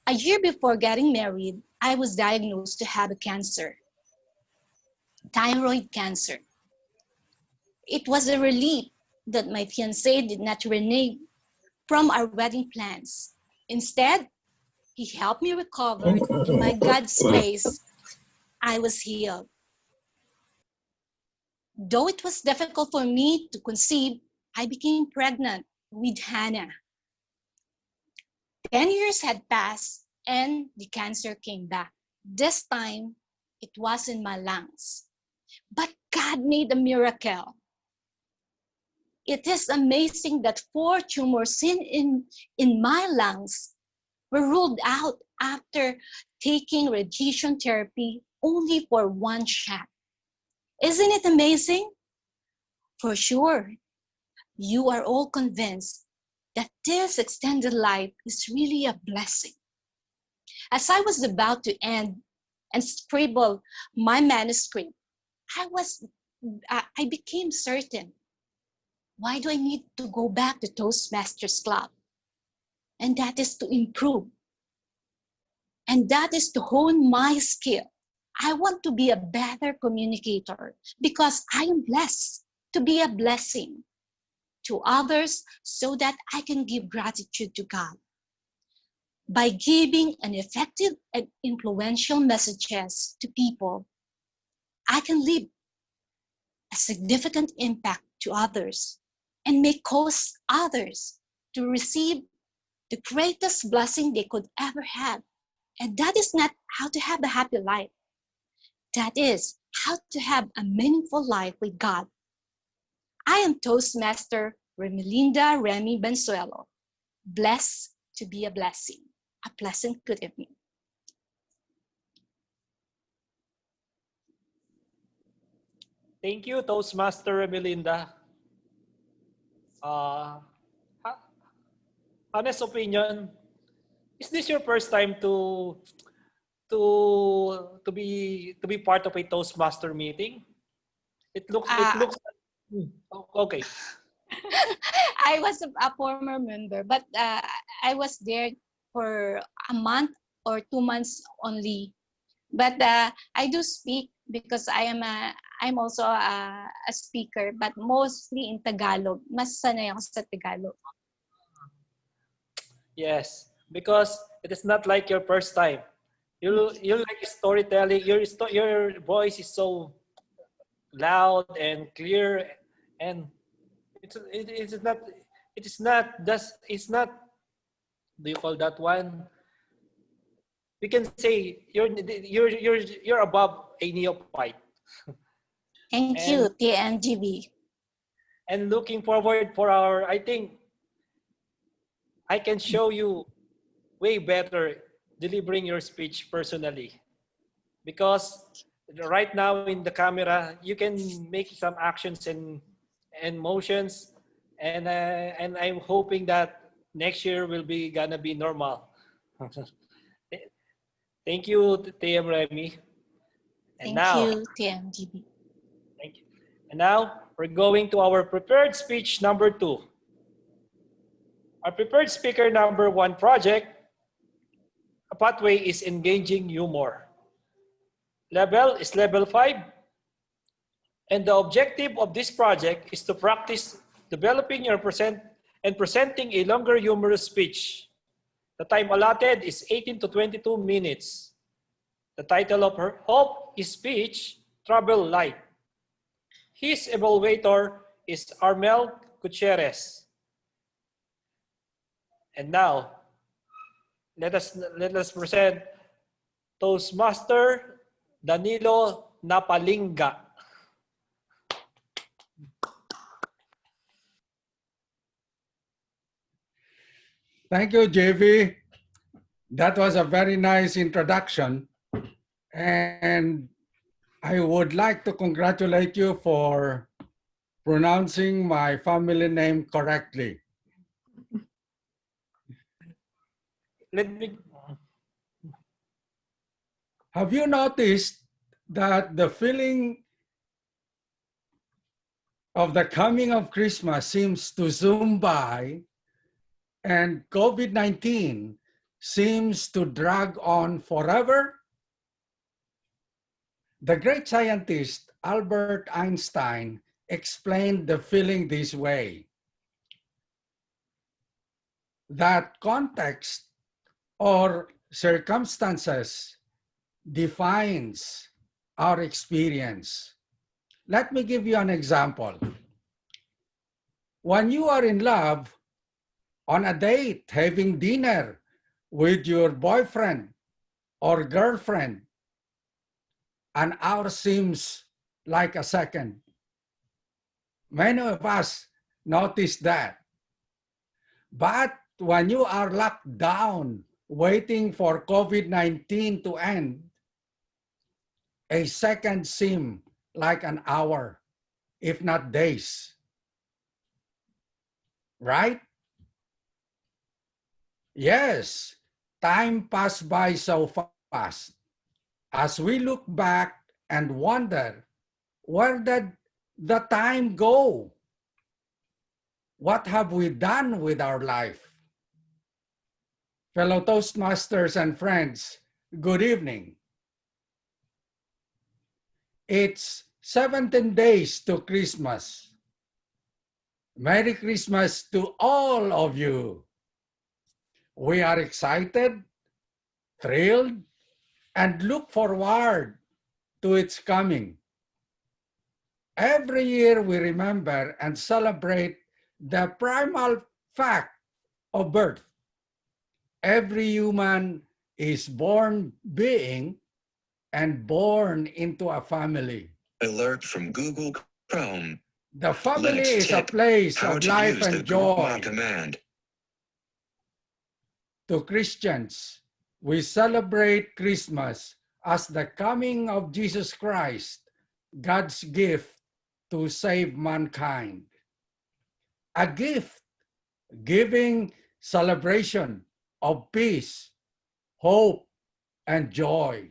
A year before getting married, I was diagnosed to have a cancer, thyroid cancer. It was a relief that my fiancé did not renege from our wedding plans. Instead, he helped me recover, and by God's grace, I was healed. Though it was difficult for me to conceive, I became pregnant with Hannah. 10 years had passed, and the cancer came back. This time, it was in my lungs. But God made a miracle. It is amazing that 4 tumors in my lungs were ruled out after taking radiation therapy only for 1 shot. Isn't it amazing? For sure, you are all convinced that this extended life is really a blessing. As I was about to end and scribble my manuscript, I became certain. Why do I need to go back to Toastmasters Club? And that is to improve. And that is to hone my skill. I want to be a better communicator because I am blessed to be a blessing to others so that I can give gratitude to God. By giving an effective and influential messages to people, I can leave a significant impact to others and may cause others to receive the greatest blessing they could ever have. And that is not how to have a happy life. That is how to have a meaningful life with God. I am Toastmaster Remelinda Remy Bensuelo. Blessed to be a blessing. A pleasant good evening. Thank you, Toastmaster Melinda. Honest opinion, is this your first time to be part of a Toastmaster meeting? It looks okay. I was a former member, but I was there for a month or 2 months only. But I do speak because I'm also a speaker, but mostly in Tagalog. Mas sanay ako sa Tagalog. Yes, because it is not like your first time. You like storytelling. Your voice is so loud and clear, and it's not. Do you call that one? We can say you're above a neophyte. Thank you, TNGB. And looking forward for I think I can show you way better delivering your speech personally. Because right now in the camera, you can make some actions and motions. And I'm hoping that next year will be gonna be normal. Thank you, TM Remy. And Thank you, TMGB. Thank you. And now we're going to our prepared speech number 2. Our prepared speaker number 1 project pathway is engaging humor. Level is level 5. And the objective of this project is to practice developing your presenting a longer humorous speech. The time allotted is 18 to 22 minutes. The title of his speech, Travel Light. His evaluator is Armel Gutierrez. And now, let us present Toastmaster Danilo Napalinga. Thank you, JV. That was a very nice introduction. And I would like to congratulate you for pronouncing my family name correctly. Have you noticed that the feeling of the coming of Christmas seems to zoom by and COVID-19 seems to drag on forever? The great scientist Albert Einstein explained the feeling this way: that context or circumstances defines our experience. Let me give you an example. When you are in love, on a date, having dinner with your boyfriend or girlfriend, an hour seems like a second. Many of us notice that. But when you are locked down, waiting for COVID-19 to end, a second seems like an hour, if not days. Right? Yes, time passed by so fast. As we look back and wonder, where did the time go? What have we done with our life? Fellow Toastmasters and friends, good evening. It's 17 days to Christmas. Merry Christmas to all of you. We are excited, thrilled, and look forward to its coming. Every year we remember and celebrate the primal fact of birth. Every human is born being and born into a family. Alert from Google Chrome. The family is a place of life and joy. Command. To Christians, we celebrate Christmas as the coming of Jesus Christ, God's gift to save mankind. A gift-giving celebration of peace, hope, and joy.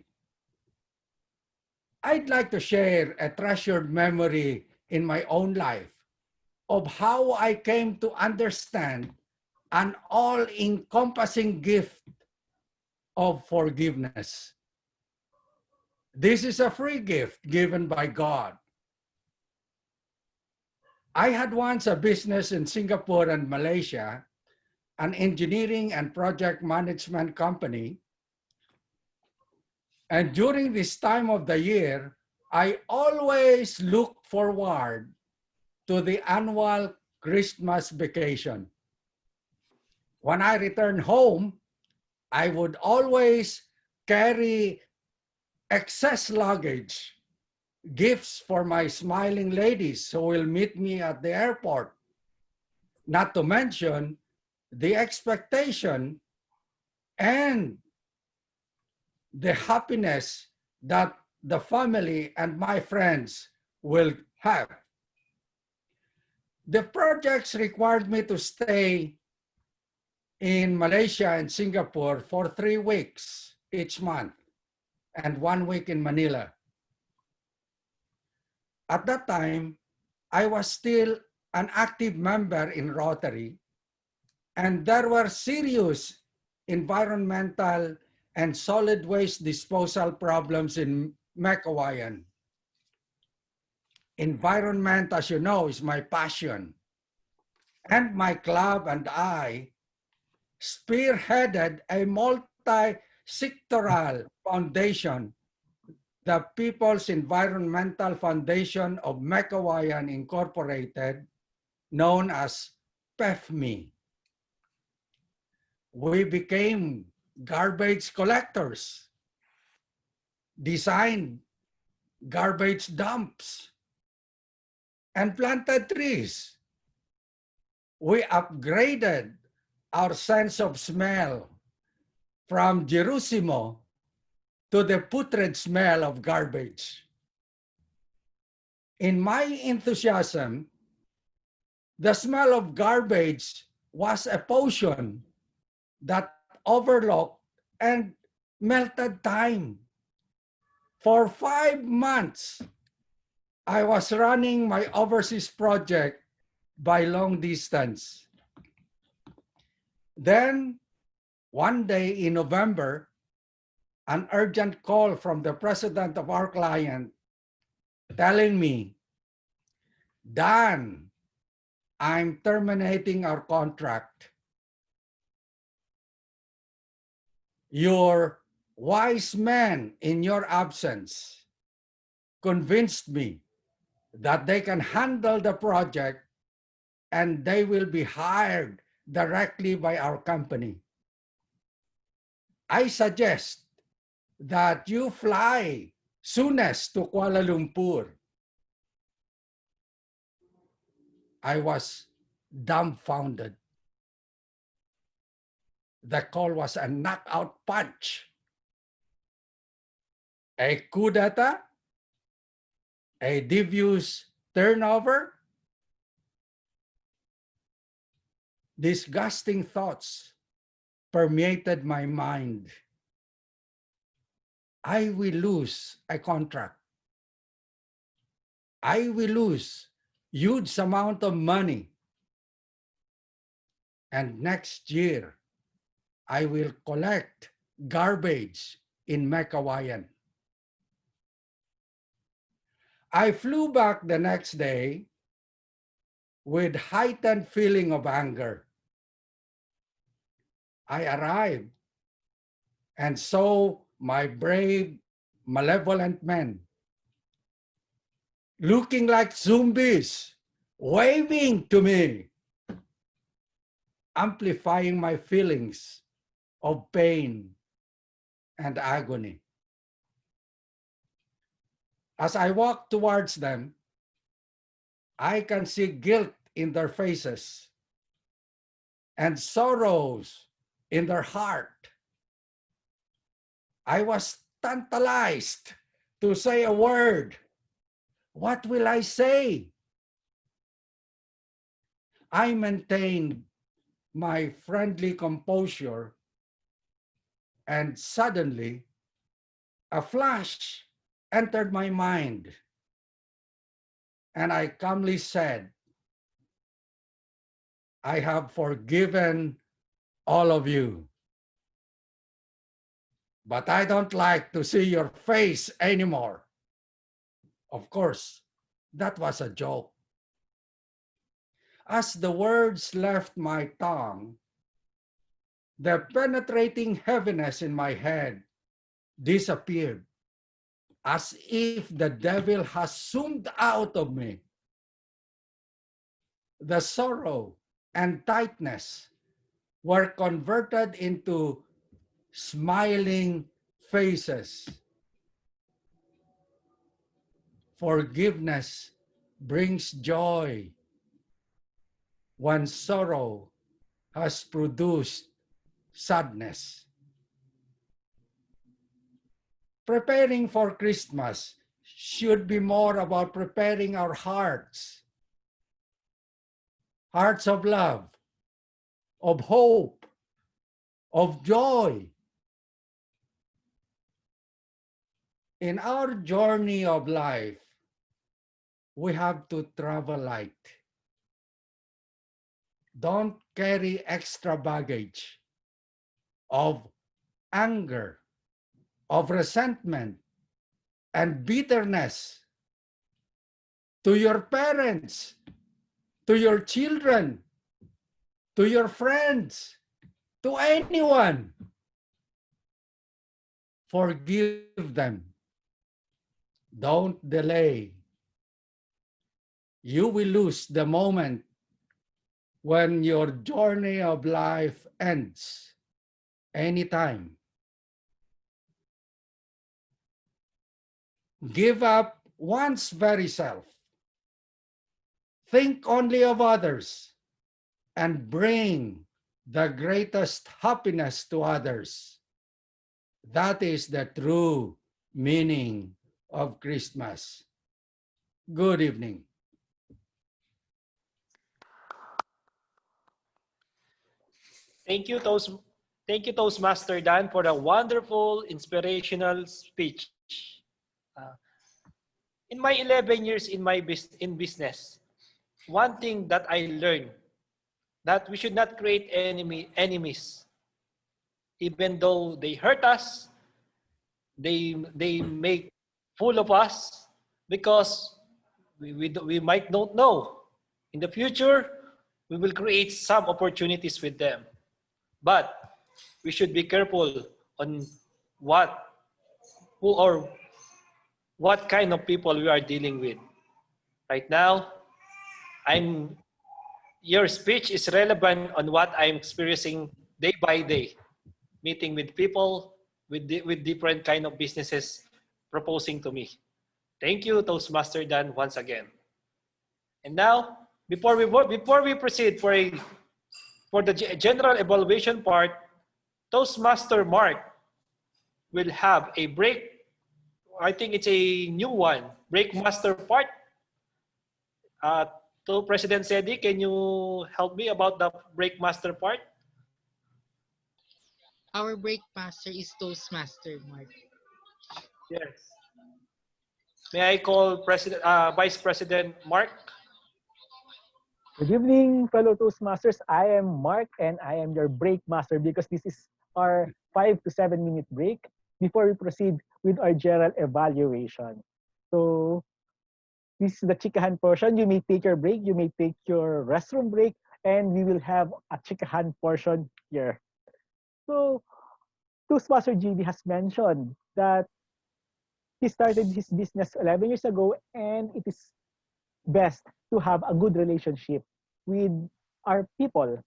I'd like to share a treasured memory in my own life of how I came to understand an all-encompassing gift of forgiveness. This is a free gift given by God. I had once a business in Singapore and Malaysia, an engineering and project management company. And during this time of the year, I always look forward to the annual Christmas vacation. When I return home, I would always carry excess luggage, gifts for my smiling ladies who will meet me at the airport. Not to mention the expectation and the happiness that the family and my friends will have. The projects required me to stay in Malaysia and Singapore for 3 weeks each month and 1 week in Manila. At that time, I was still an active member in Rotary, and there were serious environmental and solid waste disposal problems in Meycauayan. Environment, as you know, is my passion. And my club and I spearheaded a multi-sectoral foundation, the People's Environmental Foundation of Meycauayan Incorporated, known as PEFMI. We became garbage collectors, designed garbage dumps, and planted trees. We upgraded our sense of smell from Gerusalem to the putrid smell of garbage. In my enthusiasm, the smell of garbage was a potion that overlooked and melted time. For 5 months, I was running my overseas project by long distance. Then, one day in November, an urgent call from the president of our client telling me, Dan, I'm terminating our contract. Your wise men in your absence convinced me that they can handle the project and they will be hired directly by our company. I suggest that you fly soonest to Kuala Lumpur. I was dumbfounded. The call was a knockout punch. A coup d'etat, a devious turnover. Disgusting thoughts permeated my mind. I will lose a contract. I will lose huge amount of money. And next year, I will collect garbage in Meycauayan. I flew back the next day with heightened feeling of anger. I arrived and saw my brave, malevolent men looking like zombies, waving to me, amplifying my feelings of pain and agony. As I walk towards them, I can see guilt in their faces and sorrows in their heart. I was tantalized to say a word. What will I say? I maintained my friendly composure, and suddenly a flash entered my mind, and I calmly said, I have forgiven all of you, but I don't like to see your face anymore. Of course, that was a joke. As the words left my tongue, the penetrating heaviness in my head disappeared, as if the devil has zoomed out of me. The sorrow and tightness were converted into smiling faces. Forgiveness brings joy when sorrow has produced sadness. Preparing for Christmas should be more about preparing our hearts, hearts of love, of hope, of joy. In our journey of life, we have to travel light. Don't carry extra baggage of anger, of resentment and bitterness to your parents, to your children, to your friends, to anyone, forgive them. Don't delay. You will lose the moment when your journey of life ends anytime. Give up one's very self. Think only of others and bring the greatest happiness to others. That is the true meaning of Christmas. Good evening. Thank you, Toastmaster Dan, for a wonderful, inspirational speech. Uh, in my 11 years in business, one thing that I learned that we should not create enemies, even though they hurt us, they make fool of us, because we might not know in the future we will create some opportunities with them, but we should be careful on what who or what kind of people we are dealing with. Right now, I'm your speech is relevant on what I'm experiencing day by day, meeting with people with different kind of businesses proposing to me. Thank you, Toastmaster Dan, once again. And now, before we proceed for the general evaluation part, Toastmaster Mark will have a break. I think it's a new one, break master part. To President Sedi, can you help me about the break master part? Our break master is Toastmaster Mark. Yes. May I call Vice President Mark? Good evening, fellow Toastmasters. I am Mark and I am your break master because this is our 5 to 7 minute break before we proceed with our general evaluation. So this is the chikahan portion. You may take your break, you may take your restroom break, and we will have a chikahan portion here. So Toastmaster GB has mentioned that he started his business 11 years ago and it is best to have a good relationship with our people.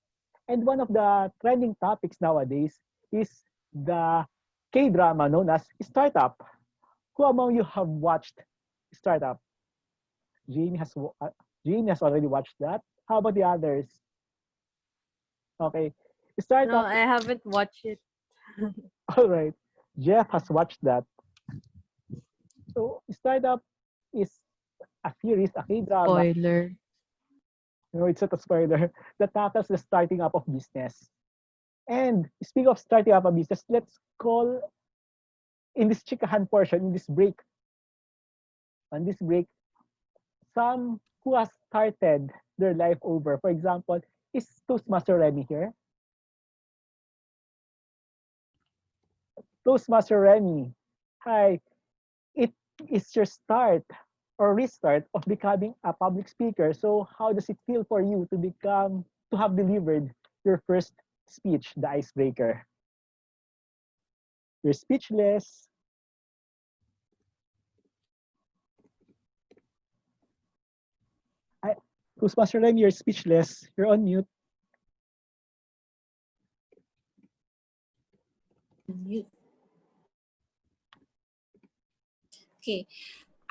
And one of the trending topics nowadays is the K-drama known as Startup. Who among you have watched Startup? Jean has already watched that. How about the others? Okay. No, Startup. I haven't watched it. All right. Jeff has watched that. So Startup is a series, a K-drama. Spoiler. No, it's not a spoiler. That tackles the starting up of business. And speaking of starting up a business, let's call in this chikahan portion, in this break, on this break, some who has started their life over. For example, is Toastmaster Remy here? Toastmaster Remy, hi. It is your start or restart of becoming a public speaker. So how does it feel for you to have delivered your first speech, the Icebreaker? You're speechless. Toastmaster Remy, you're speechless. You're on mute. Mute. Okay,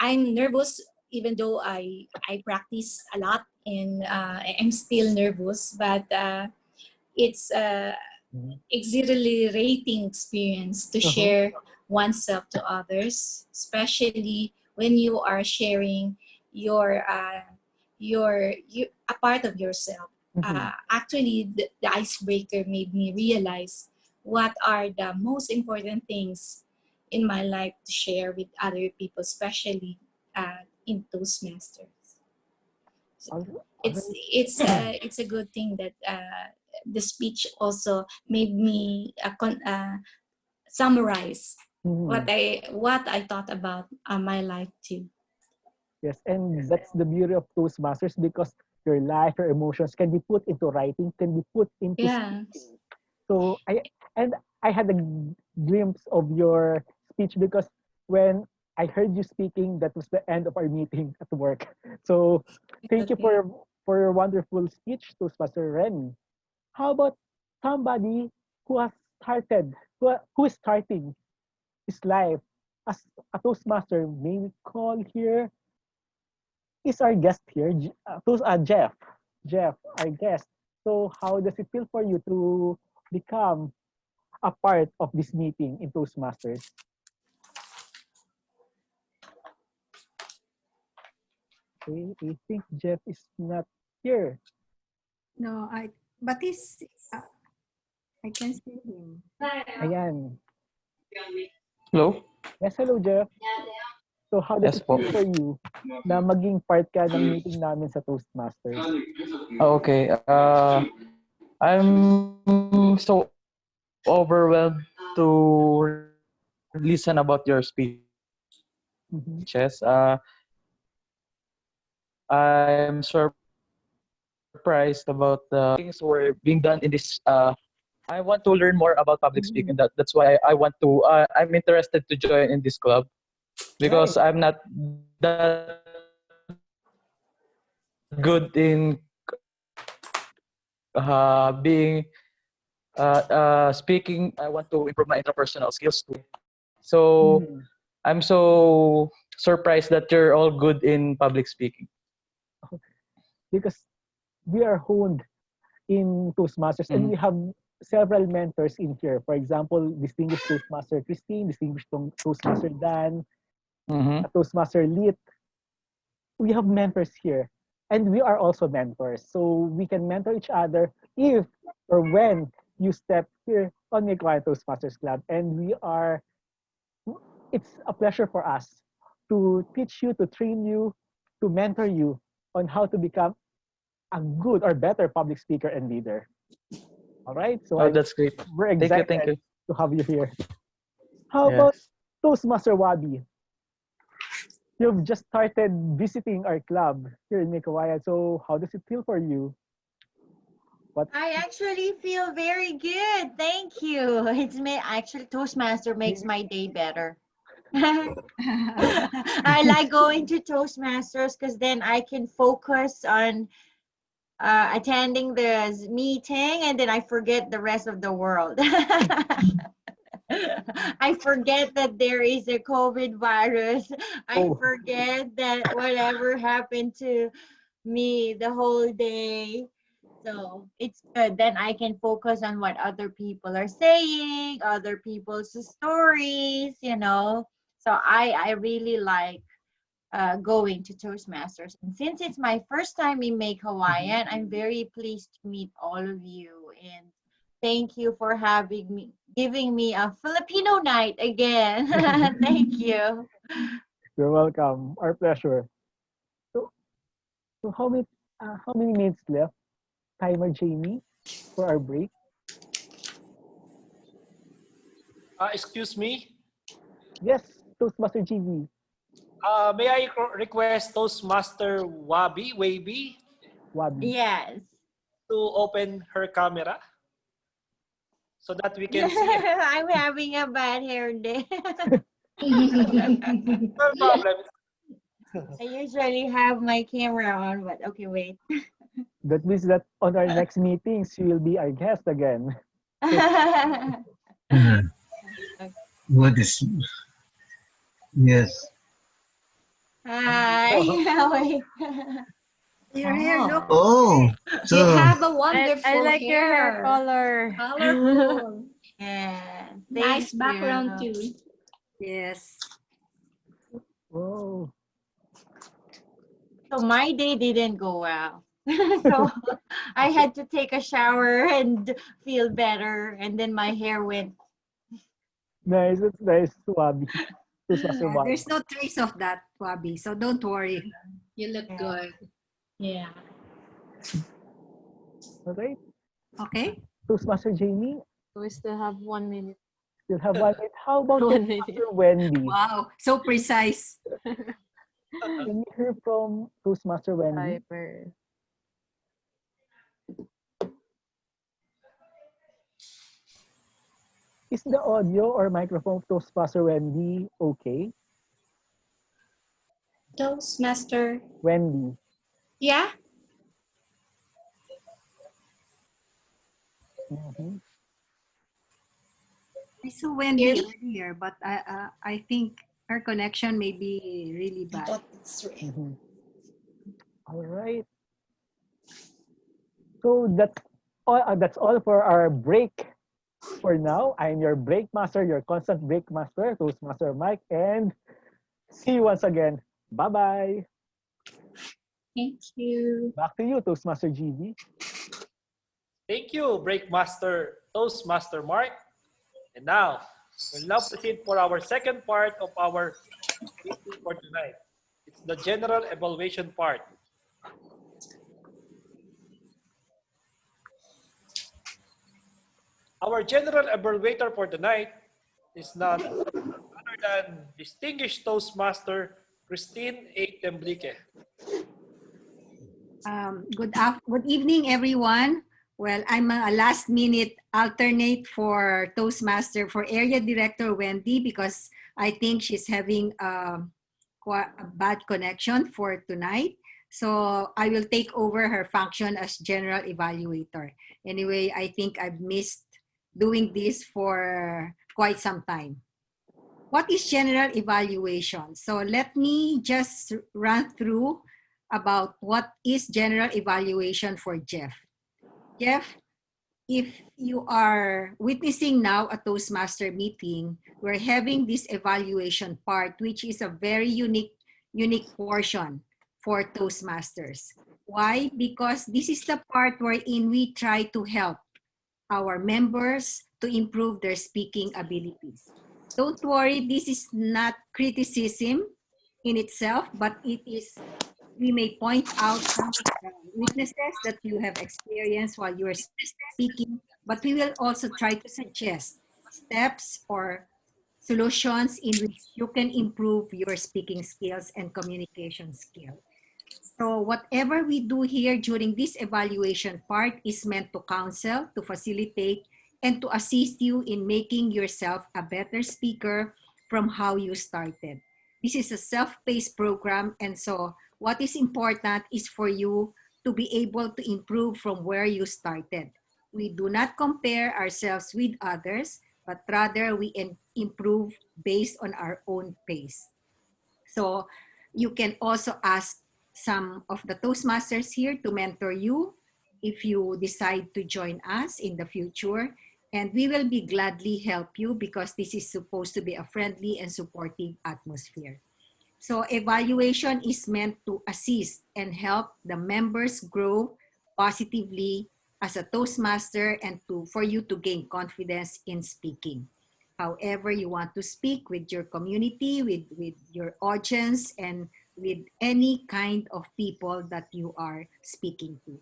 I'm nervous even though I practice a lot and I'm still nervous, but it's exhilarating experience to share oneself to others, especially when you are sharing your a part of yourself. Actually, the Icebreaker made me realize what are the most important things in my life to share with other people, especially in Toastmasters. So it's a good thing that the speech also made me summarize what Mhm. I thought about my life too. Yes, and that's the beauty of Toastmasters because your life, your emotions can be put into writing, can be put into Yeah. speaking. So I had a glimpse of your speech because when I heard you speaking, that was the end of our meeting at work. So thank you Okay. for your wonderful speech, Toastmaster Ren. How about somebody who has started, who is starting his life as a Toastmaster? May we call here is our guest here, Jeff. Jeff, our guest. So how does it feel for you to become a part of this meeting in Toastmasters? Okay, I think Jeff is not here. No, but he's, I can see him. Ayan. Hello? Yes, hello Jeff. So how does Yes it po. feel for you na maging part ka ng meeting namin sa Toastmasters? Okay. I'm so overwhelmed to listen about your speeches. Mhm. I'm surprised about the things were being done in this. I want to learn more about public speaking. Mhm. That's why I want to. I'm interested to join in this club because Nice. I'm not that good in being speaking. I want to improve my interpersonal skills too. So Mhm. I'm so surprised that you're all good in public speaking. Because we are honed in Toastmasters and we Mhm. have several mentors in here. For example, distinguished Toastmaster Christine, distinguished Toastmaster Dan, Mhm. Toastmaster Lit. We have mentors here and we are also mentors. So we can mentor each other if or when you step here on Meycauayan Toastmasters Club. And it's a pleasure for us to teach you, to train you, to mentor you on how to become a good or better public speaker and leader. All right. So Oh, that's great. we're Thank you. Thank excited you. to have you here. How about Yes. Toastmaster Wabi? You've just started visiting our club here in Meycauayan. So how does it feel for you? What? I actually feel very good. Thank you. It's me actually Toastmaster makes my day better. I like going to Toastmasters because then I can focus on attending the meeting and then I forget the rest of the world. I forget that there is a COVID virus. I Oh. forget that whatever happened to me the whole day. So it's good. Then I can focus on what other people are saying, other people's stories, you know. So I really like going to Toastmasters. And since it's my first time in Make Mhm. Hawaiian, I'm very pleased to meet all of you. And thank you for having me, giving me a Filipino night again. Thank you. You're welcome. Our pleasure. So, so how many minutes left? Timer Jamie for our break. Excuse me. Yes, Toastmaster GB. May I request Toastmaster Wabi Wabi. Yes. to open her camera so that we can see it? I'm having a bad hair day. No problem. I usually have my camera on, but okay, wait. That means that on our next meetings, you will be our guest again. What is, yes. Hi. Wait. Your hair look Oh, You so have a I wonderful like your hair hair. color. Colorful. Yeah, thank Nice background you. too. yes. Oh. So my day didn't go well. So I had to take a shower and feel better, and then my hair went. Nice. That's nice, Wabi. Toastmaster Yeah, Wabi. there's no trace of that, Wabi. So don't worry. You look Yeah. good. Yeah. All right. Okay? Toastmaster Jamie. We still have 1 minute. You'll have 1 minute. How about 1 minute. Toastmaster Wendy? Wow, so precise. Can you hear from Toastmaster Wendy? Hyper. Is the audio or microphone of Toastmaster Wendy okay? Toastmaster. Wendy. Yeah? Mm-hmm. I saw Wendy Clearly? earlier, but I think her connection may be really I bad. thought it's real. Mm-hmm. All right. So that's all for our break for now. I'm your break master, your constant break master, Toastmaster Mike, and see you once again. Bye-bye. Thank you. Back to you, Toastmaster GB. Thank you, Breakmaster Toastmaster Mark. And now, we'll now proceed for our second part of our meeting for tonight. It's the general evaluation part. Our general evaluator for tonight is none other than distinguished Toastmaster Christine A. Temblique. Good evening, everyone. Well, I'm a last minute alternate for Toastmaster for Area Director Wendy because I think she's having quite a bad connection for tonight. So I will take over her function as General Evaluator. Anyway, I think I've missed doing this for quite some time. What is general evaluation? So let me just run through about what is general evaluation for Jeff. Jeff, if you are witnessing now a Toastmaster meeting, we're having this evaluation part, which is a very unique portion for Toastmasters. Why? Because this is the part wherein we try to help our members to improve their speaking abilities. Don't worry, this is not criticism in itself, but it is, we may point out some weaknesses that you have experienced while you are speaking, but we will also try to suggest steps or solutions in which you can improve your speaking skills and communication skills. So whatever we do here during this evaluation part is meant to counsel, to facilitate, and to assist you in making yourself a better speaker from how you started. This is a self-paced program, and so what is important is for you to be able to improve from where you started. We do not compare ourselves with others, but rather we improve based on our own pace. So you can also ask some of the Toastmasters here to mentor you if you decide to join us in the future. And we will be gladly help you because this is supposed to be a friendly and supportive atmosphere. So evaluation is meant to assist and help the members grow positively as a Toastmaster and for you to gain confidence in speaking. However you want to speak with your community, with your audience, and with any kind of people that you are speaking to.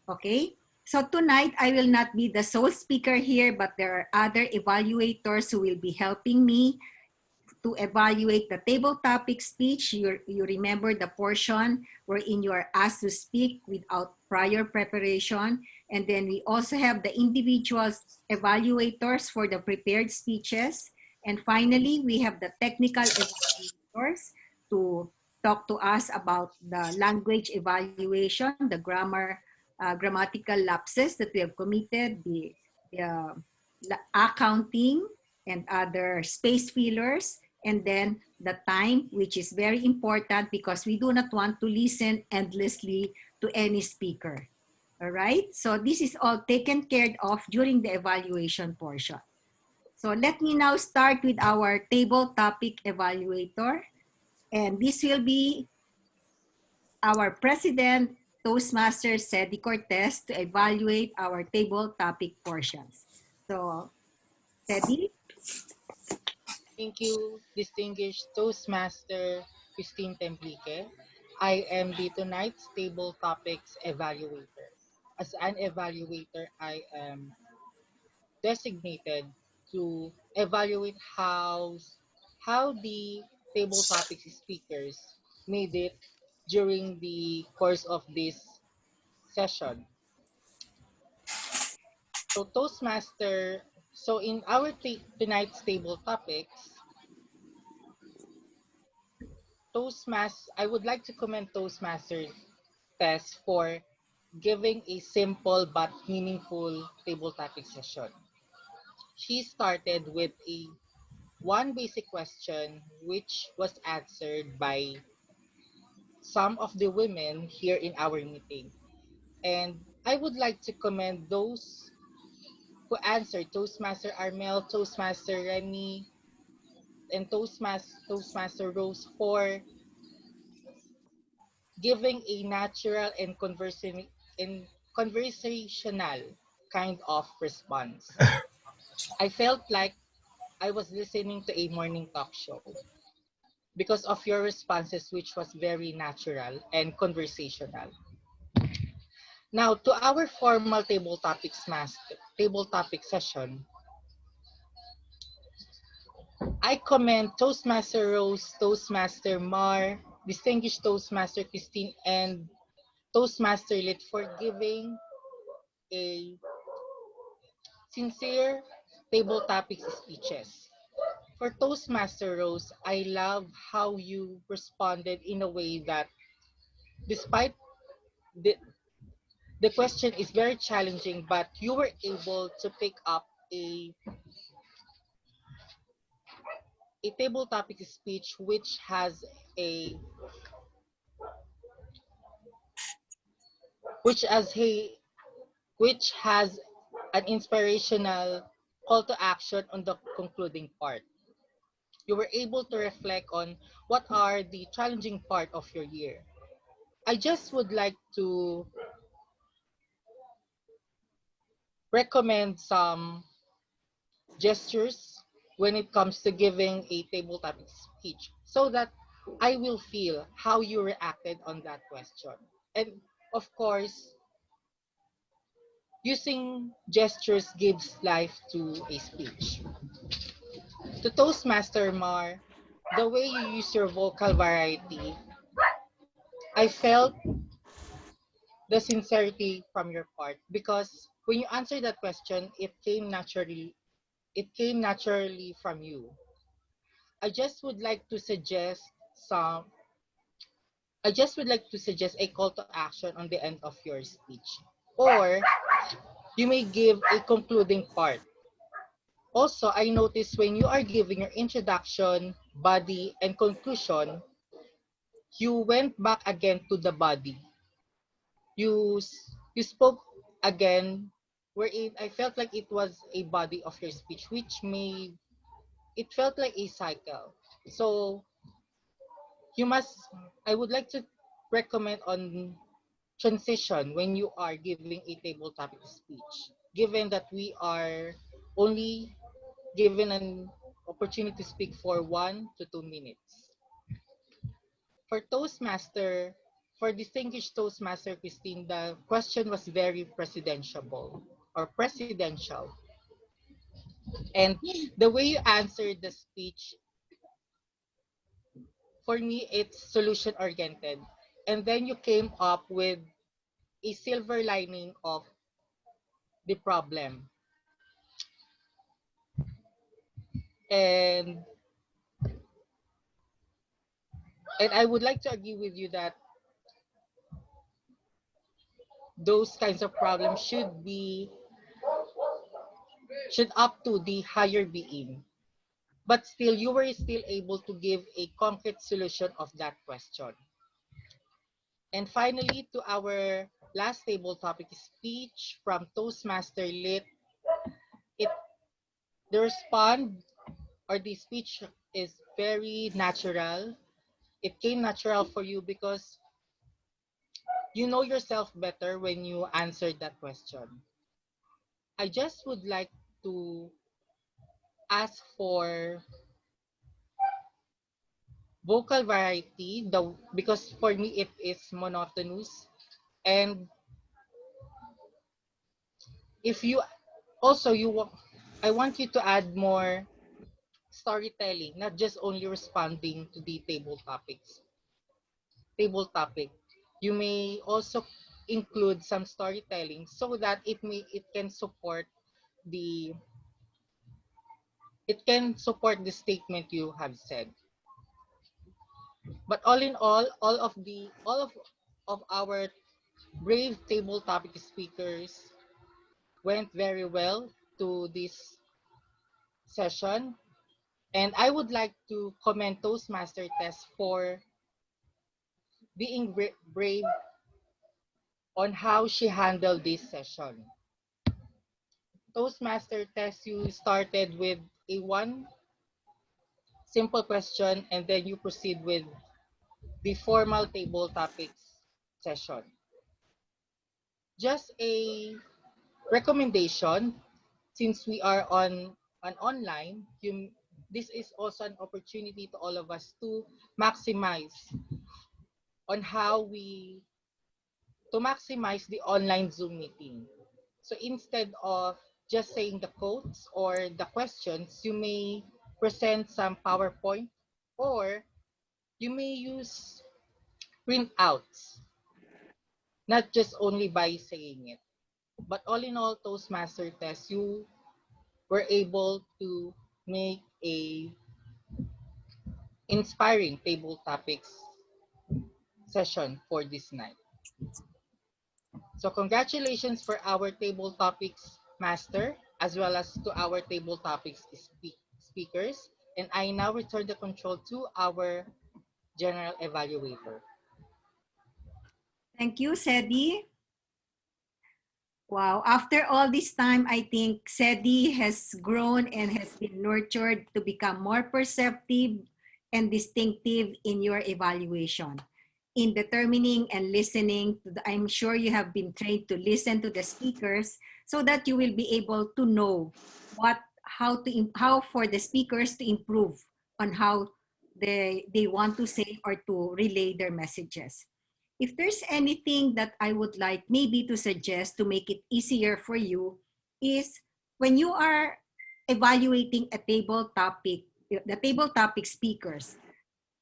Okay? So tonight, I will not be the sole speaker here, but there are other evaluators who will be helping me to evaluate the table topic speech. You remember the portion wherein you are asked to speak without prior preparation. And then we also have the individual evaluators for the prepared speeches. And finally, we have the technical evaluators to talk to us about the language evaluation, the grammatical lapses that we have committed, the accounting, and other space fillers, and then the time, which is very important because we do not want to listen endlessly to any speaker. All right, so this is all taken care of during the evaluation portion. So let me now start with our table topic evaluator, and this will be our president, Toastmaster Cedi Cortez, to evaluate our table topic portions. So, Cedi? Thank you, distinguished Toastmaster Christine Templique. I am the tonight's table topics evaluator. As an evaluator, I am designated to evaluate how the table topics speakers made it during the course of this session. So Toastmaster, so in our tonight's table topics, I would like to commend Toastmasters test for giving a simple but meaningful table topic session. She started with a one basic question which was answered by some of the women here in our meeting. And I would like to commend those who answered: Toastmaster Armel, Toastmaster Remy, and Toastmaster Rose for giving a natural and conversational kind of response. I felt like I was listening to a morning talk show because of your responses, which was very natural and conversational. Now, to our formal table topic session, I commend Toastmaster Rose, Toastmaster Mar, Distinguished Toastmaster Christine, and Toastmaster Lit for giving a sincere table topics speeches. For Toastmaster Rose, I love how you responded in a way that despite the, the question is very challenging, but you were able to pick up a table topic speech a which has a which has an inspirational call to action on the concluding part. You were able to reflect on what are the challenging part of your year. I just would like to recommend some gestures when it comes to giving a table topic speech so that I will feel how you reacted on that question. And of course, using gestures gives life to a speech. To Toastmaster Mar, the way you use your vocal variety, I felt the sincerity from your part because when you answered that question, it came naturally from you. I just would like to suggest some I just would like to suggest a call to action on the end of your speech. Or you may give a concluding part. Also, I noticed when you are giving your introduction, body, and conclusion, you went back again to the body. You spoke again wherein I felt like it was a body of your speech, which made it felt like a cycle. So you must I would like to recommend on transition when you are giving a table topic speech, given that we are only given an opportunity to speak for 1 to 2 minutes. For Toastmaster, for distinguished Toastmaster Christine, the question was very presidential. And the way you answered the speech, for me, it's solution oriented. And then you came up with a silver lining of the problem. And and I would like to agree with you that those kinds of problems should up to the higher being. But still, you were still able to give a concrete solution of that question. And finally, to our last table topic speech from Toastmaster Lit, it the respond or the speech is very natural. It came natural for you because you know yourself better when you answered that question. I just would like to ask for vocal variety, because for me it is monotonous. And if you also you I want you to add more storytelling, not just only responding to the table topic. You may also include some storytelling so that it can support the the statement you have said. But all in all of our brave table topic speakers went very well to this session, and I would like to commend Toastmaster Tess for being brave on how she handled this session. Toastmaster Tess, you started with a one simple question and then you proceed with the formal table topics session. Just a recommendation, since we are on an online, this is also an opportunity to all of us to maximize on how we to maximize the online Zoom meeting. So instead of just saying the quotes or the questions, you may present some PowerPoint or you may use printouts, not just only by saying it. But all in all, Toastmaster Test, you were able to make a inspiring table topics session for this night. So congratulations for our table topics master as well as to our table topics speakers. And I now return the control to our general evaluator. Thank you, Sedi. Wow, after all this time, I think Sedi has grown and has been nurtured to become more perceptive and distinctive in your evaluation. In determining and listening, I'm sure you have been trained to listen to the speakers so that you will be able to know how for the speakers to improve on how they want to say or to relay their messages. If there's anything that I would like maybe to suggest to make it easier for you is when you are evaluating a table topic, the table topic speakers,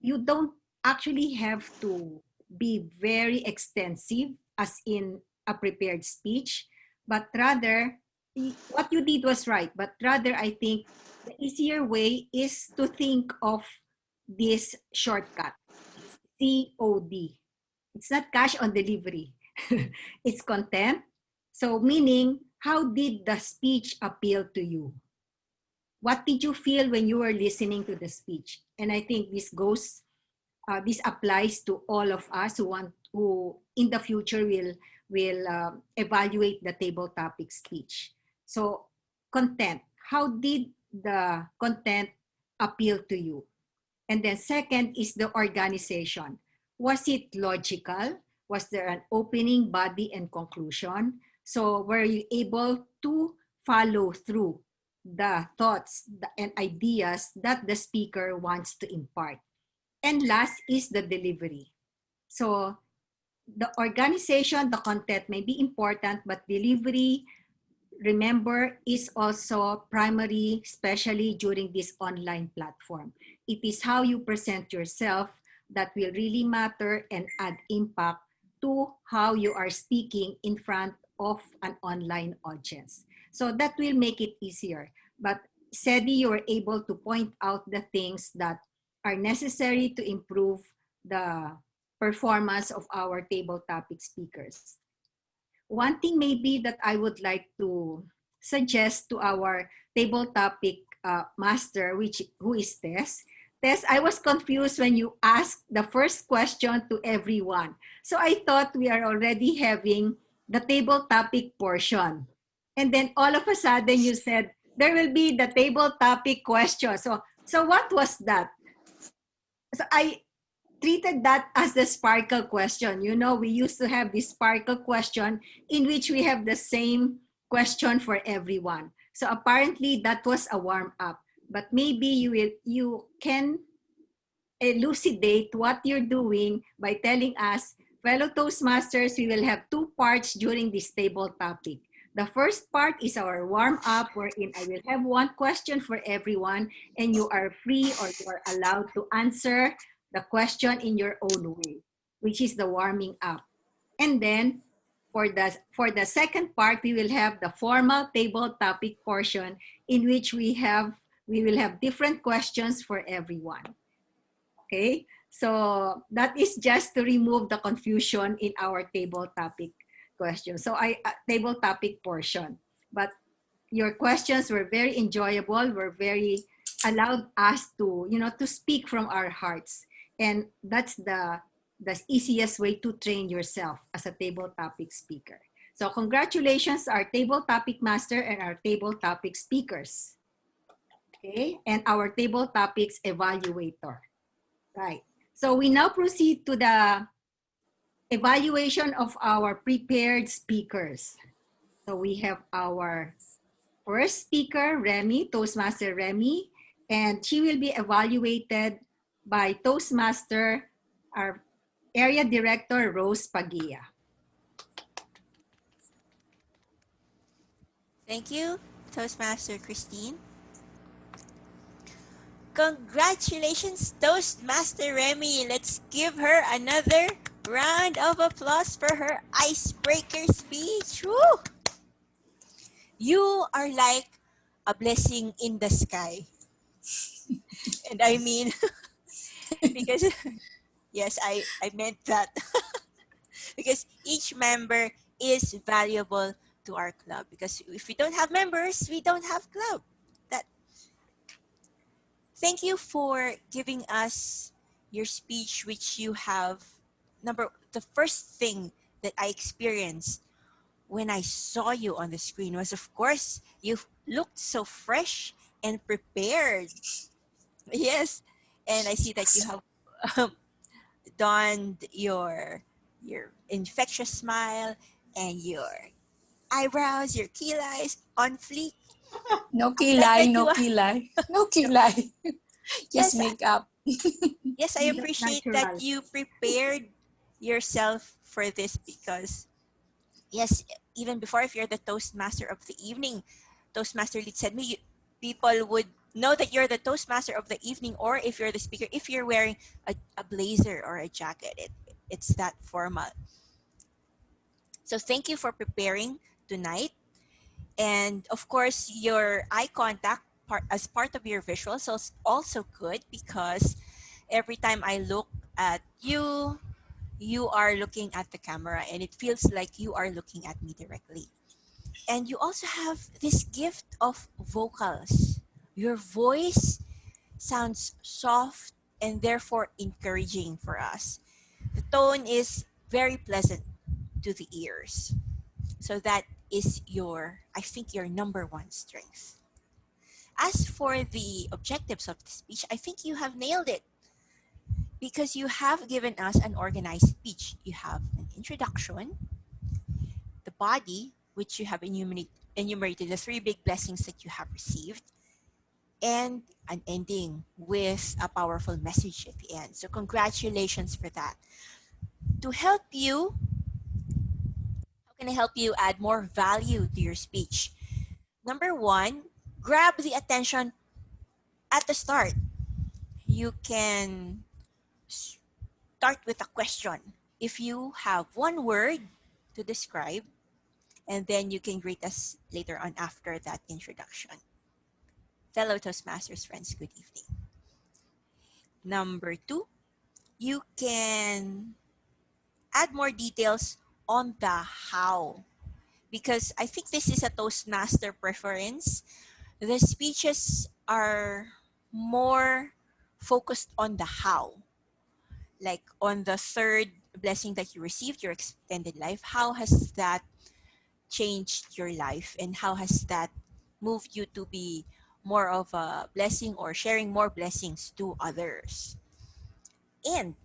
you don't actually have to be very extensive as in a prepared speech, but rather what you did was right, but rather I think the easier way is to think of this shortcut. It's COD. It's not cash on delivery. It's content. So meaning, how did the speech appeal to you? What did you feel when you were listening to the speech? And I think this applies to all of us who in the future will evaluate the table topic speech. So content, how did the content appeal to you? And then second is the organization. Was it logical? Was there an opening, body, and conclusion? So were you able to follow through the thoughts and ideas that the speaker wants to impart? And last is the delivery. So the organization, the content may be important, but delivery, remember, is also primary, especially during this online platform. It is how you present yourself that will really matter and add impact to how you are speaking in front of an online audience. So that will make it easier. But Sedi, you were able to point out the things that are necessary to improve the performance of our table topic speakers. One thing maybe that I would like to suggest to our table topic master, who is Tess. Tess, I was confused when you asked the first question to everyone. So I thought we are already having the table topic portion. And then all of a sudden you said, there will be the table topic question. So what was that? So I treated that as the sparkle question. You know, we used to have this sparkle question in which we have the same question for everyone. So apparently that was a warm up, but maybe you can elucidate what you're doing by telling us, fellow Toastmasters, we will have two parts during this table topic. The first part is our warm up, wherein I will have one question for everyone, and you are free or you are allowed to answer the question in your own way, which is the warming up. And then for the second part, we will have the formal table topic portion, in which we will have different questions for everyone. Okay, so that is just to remove the confusion in our table topic question. So table topic portion. But your questions were very enjoyable, were very allowed us to, to speak from our hearts. And that's the easiest way to train yourself as a table topic speaker. So congratulations, our table topic master and our table topic speakers. Okay, and our table topics evaluator. Right. So we now proceed to the evaluation of our prepared speakers. So we have our first speaker, Remy, Toastmaster Remy, and she will be evaluated by Toastmaster, our Area Director, Rose Pagia. Thank you, Toastmaster Christine. Congratulations, Toastmaster Remy. Let's give her another round of applause for her icebreaker speech. Woo! You are like a blessing in the sky. And I mean, because, yes, I meant that. Because each member is valuable to our club. Because if we don't have members, we don't have club. Thank you for giving us your speech, which you have. The first thing that I experienced when I saw you on the screen was, of course, you looked so fresh and prepared. Yes, and I see that you have donned your infectious smile and your eyebrows, your kilais on fleek. No I like kilay, that no you are. kilay. No kilay. Just Yes, makeup. yes, I appreciate that Natural. you prepared yourself for this because, yes, even before, if you're the Toastmaster of the evening, Toastmaster Lead said me, people would know that you're the Toastmaster of the evening, or if you're the speaker, if you're wearing a blazer or a jacket, it's that formal. So thank you for preparing tonight. And of course, your eye contact as part of your visuals is also good because every time I look at you, you are looking at the camera and it feels like you are looking at me directly. And you also have this gift of vocals. Your voice sounds soft and therefore encouraging for us. The tone is very pleasant to the ears. So that is I think, your number one strength. As for the objectives of the speech, I think you have nailed it because you have given us an organized speech. You have an introduction, the body, which you have enumerated the 3 big blessings that you have received, and an ending with a powerful message at the end. So congratulations for that. To help you, how can I help you add more value to your speech? Number 1, grab the attention at the start. You can start with a question. If you have one word to describe, and then you can greet us later on after that introduction. Fellow Toastmasters friends, good evening. Number 2, you can add more details on the how, because I think this is a Toastmaster preference. The speeches are more focused on the how. Like on the 3rd blessing that you received, your extended life, how has that changed your life and how has that moved you to be more of a blessing or sharing more blessings to others? And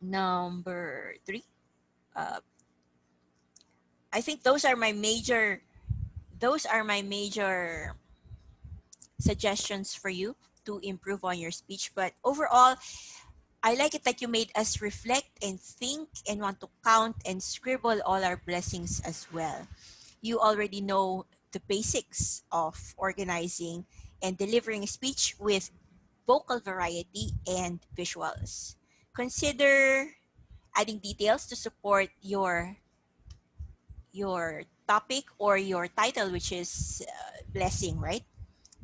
number 3, I think those are my major suggestions for you to improve on your speech. But overall, I like it that you made us reflect and think and want to count and scribble all our blessings as well. you already know the basics of organizing and delivering a speech with vocal variety and visuals. Consider adding details to support your topic or your title, which is blessing, right?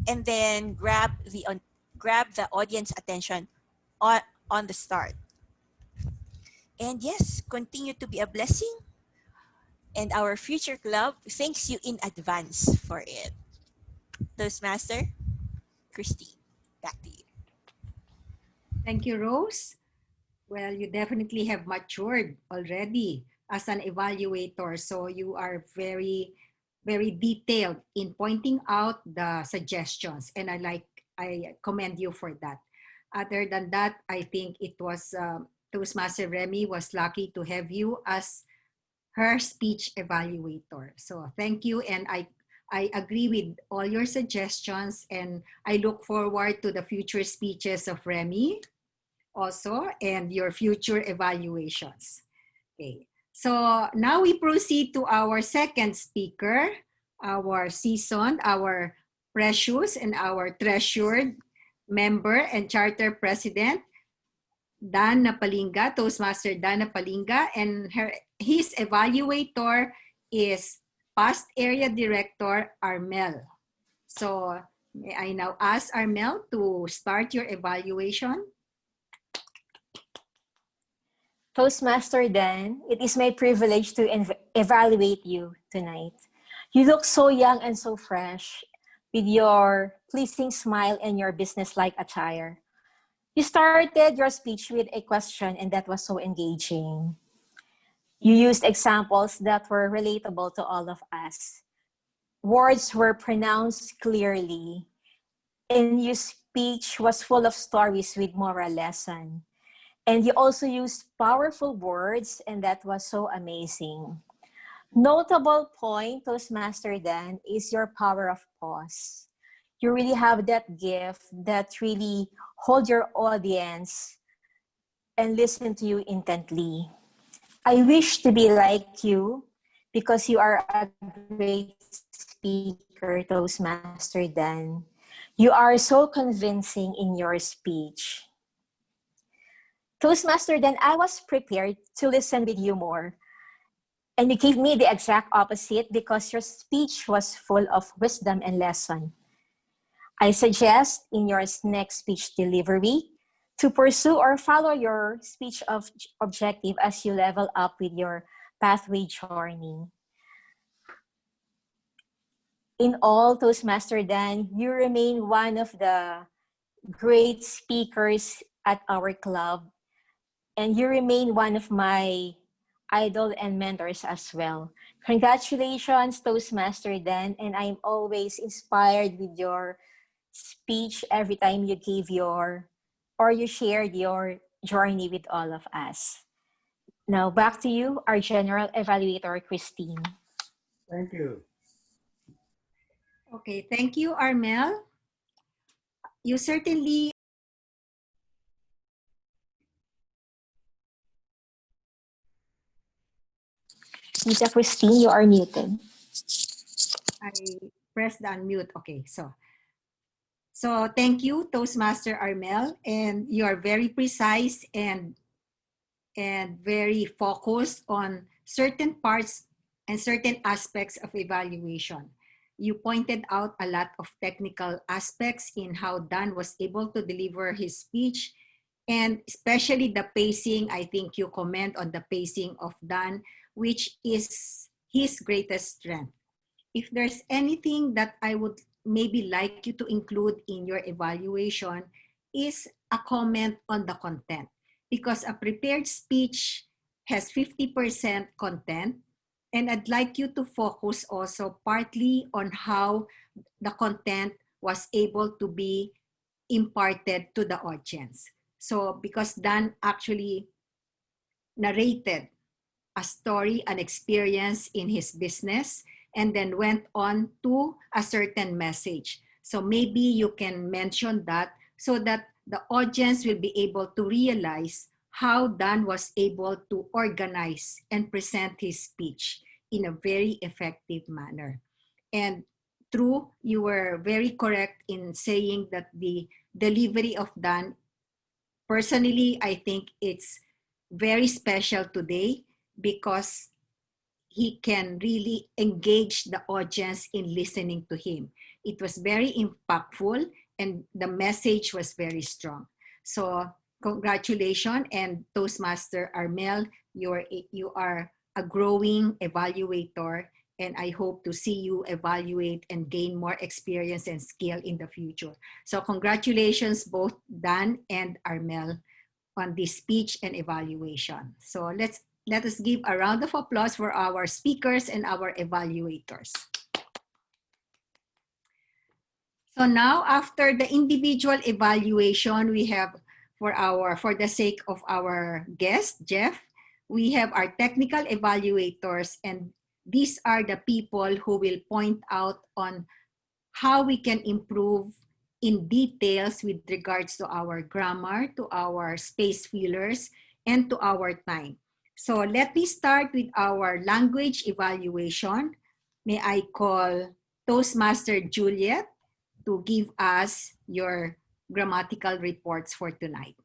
And then grab the audience attention on the start. And yes, continue to be a blessing. And our future club thanks you in advance for it. Toastmaster, Christine, back to you. Thank you, Rose. Well, you definitely have matured already as an evaluator. So you are very, very detailed in pointing out the suggestions. And I commend you for that. Other than that, I think it was Toastmaster Remy was lucky to have you as her speech evaluator. So thank you. And I agree with all your suggestions, and I look forward to the future speeches of Remy also and your future evaluations. Okay, so now we proceed to our second speaker, our seasoned, our precious, and our treasured member and charter president, Dan Napalinga, Toastmaster Dan Napalinga, and his evaluator is past area director Armel. So may I now ask Armel to start your evaluation? Toastmaster Dan, it is my privilege to evaluate you tonight. You look so young and so fresh with your pleasing smile and your business-like attire. You started your speech with a question, and that was so engaging. You used examples that were relatable to all of us. Words were pronounced clearly, and your speech was full of stories with moral lesson. And you also used powerful words, and that was so amazing. Notable point, Toastmaster Dan, is your power of pause. You really have that gift that really hold your audience and listen to you intently. I wish to be like you because you are a great speaker, Toastmaster Dan. You are so convincing in your speech. Toastmaster, then I was prepared to listen with you more. And you gave me the exact opposite because your speech was full of wisdom and lesson. I suggest in your next speech delivery to pursue or follow your speech objective as you level up with your pathway journey. In all, Toastmaster Dan, you remain one of the great speakers at our club, and you remain one of my idol and mentors as well. Congratulations, Toastmaster Dan, and I'm always inspired with your speech every time you give you shared your journey with all of us. Now back to you, our General Evaluator, Christine. Thank you. Okay, thank you, Armel. You certainly Mita Christine, you are muted. I pressed the unmute. Okay, so thank you, Toastmaster Armel, and you are very precise and very focused on certain parts and certain aspects of evaluation. You pointed out a lot of technical aspects in how Dan was able to deliver his speech, and especially the pacing. I think you comment on the pacing of Dan, which is his greatest strength. If there's anything that I would maybe like you to include in your evaluation is a comment on the content, because a prepared speech has 50% content, and I'd like you to focus also partly on how the content was able to be imparted to the audience. So because Dan actually narrated a story, an experience in his business, and then went on to a certain message. So maybe you can mention that so that the audience will be able to realize how Dan was able to organize and present his speech in a very effective manner. And true, you were very correct in saying that the delivery of Dan, personally, I think it's very special today because he can really engage the audience in listening to him. It was very impactful and the message was very strong. So congratulations, and Toastmaster Armel, you are a growing evaluator, and I hope to see you evaluate and gain more experience and skill in the future. So congratulations both Dan and Armel on this speech and evaluation. So let us give a round of applause for our speakers and our evaluators. So now, after the individual evaluation, we have for the sake of our guest, Jeff, we have our technical evaluators, and these are the people who will point out on how we can improve in details with regards to our grammar, to our space fillers, and to our time. So let me start with our language evaluation. May I call Toastmaster Juliet to give us your grammatical reports for tonight.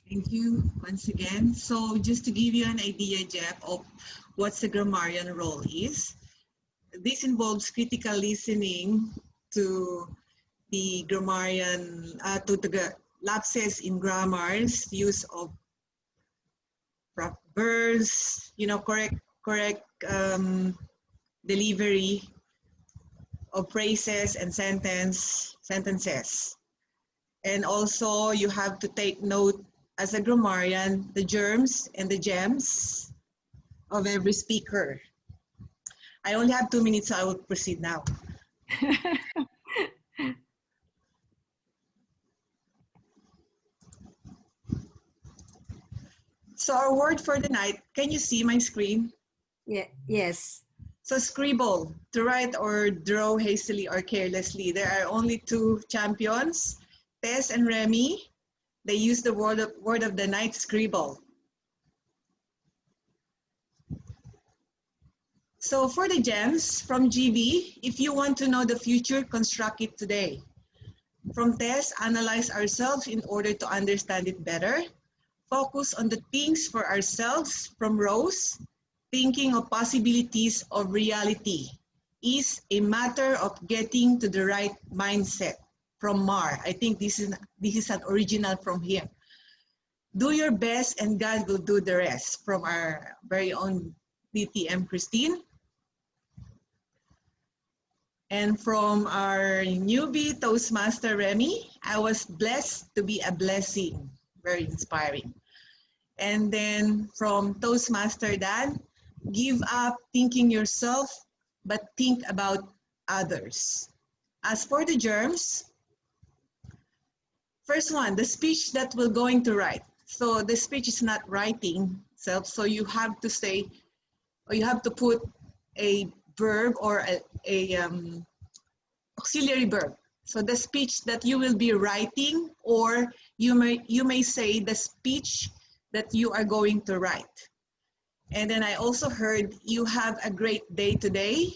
Thank you once again. So just to give you an idea, Jeff, of what the grammarian role is, this involves critical listening to the grammarian, to the lapses in grammars, use of verbs, correct delivery of phrases and sentences. And also you have to take note as a grammarian, the germs and the gems of every speaker. I only have 2 minutes, so I will proceed now. So our word for the night, can you see my screen? Yeah, yes. So scribble, to write or draw hastily or carelessly. There are only 2 champions, Tess and Remy. They use the word of the night, scribble. So for the gems, from GB, if you want to know the future, construct it today. From Tess, analyze ourselves in order to understand it better. Focus on the things for ourselves. From Rose, thinking of possibilities of reality is a matter of getting to the right mindset. From Mar, I think this is an original from him. Do your best and God will do the rest. From our very own DTM Christine. And from our newbie Toastmaster Remy, I was blessed to be a blessing. Very inspiring. And then from Toastmaster Dan, give up thinking yourself, but think about others. As for the germs, first one, the speech that we're going to write. So the speech is not writing itself, so you have to say, or you have to put a verb or a auxiliary verb. So the speech that you will be writing, or you may say the speech that you are going to write. And then I also heard, you have a great day today.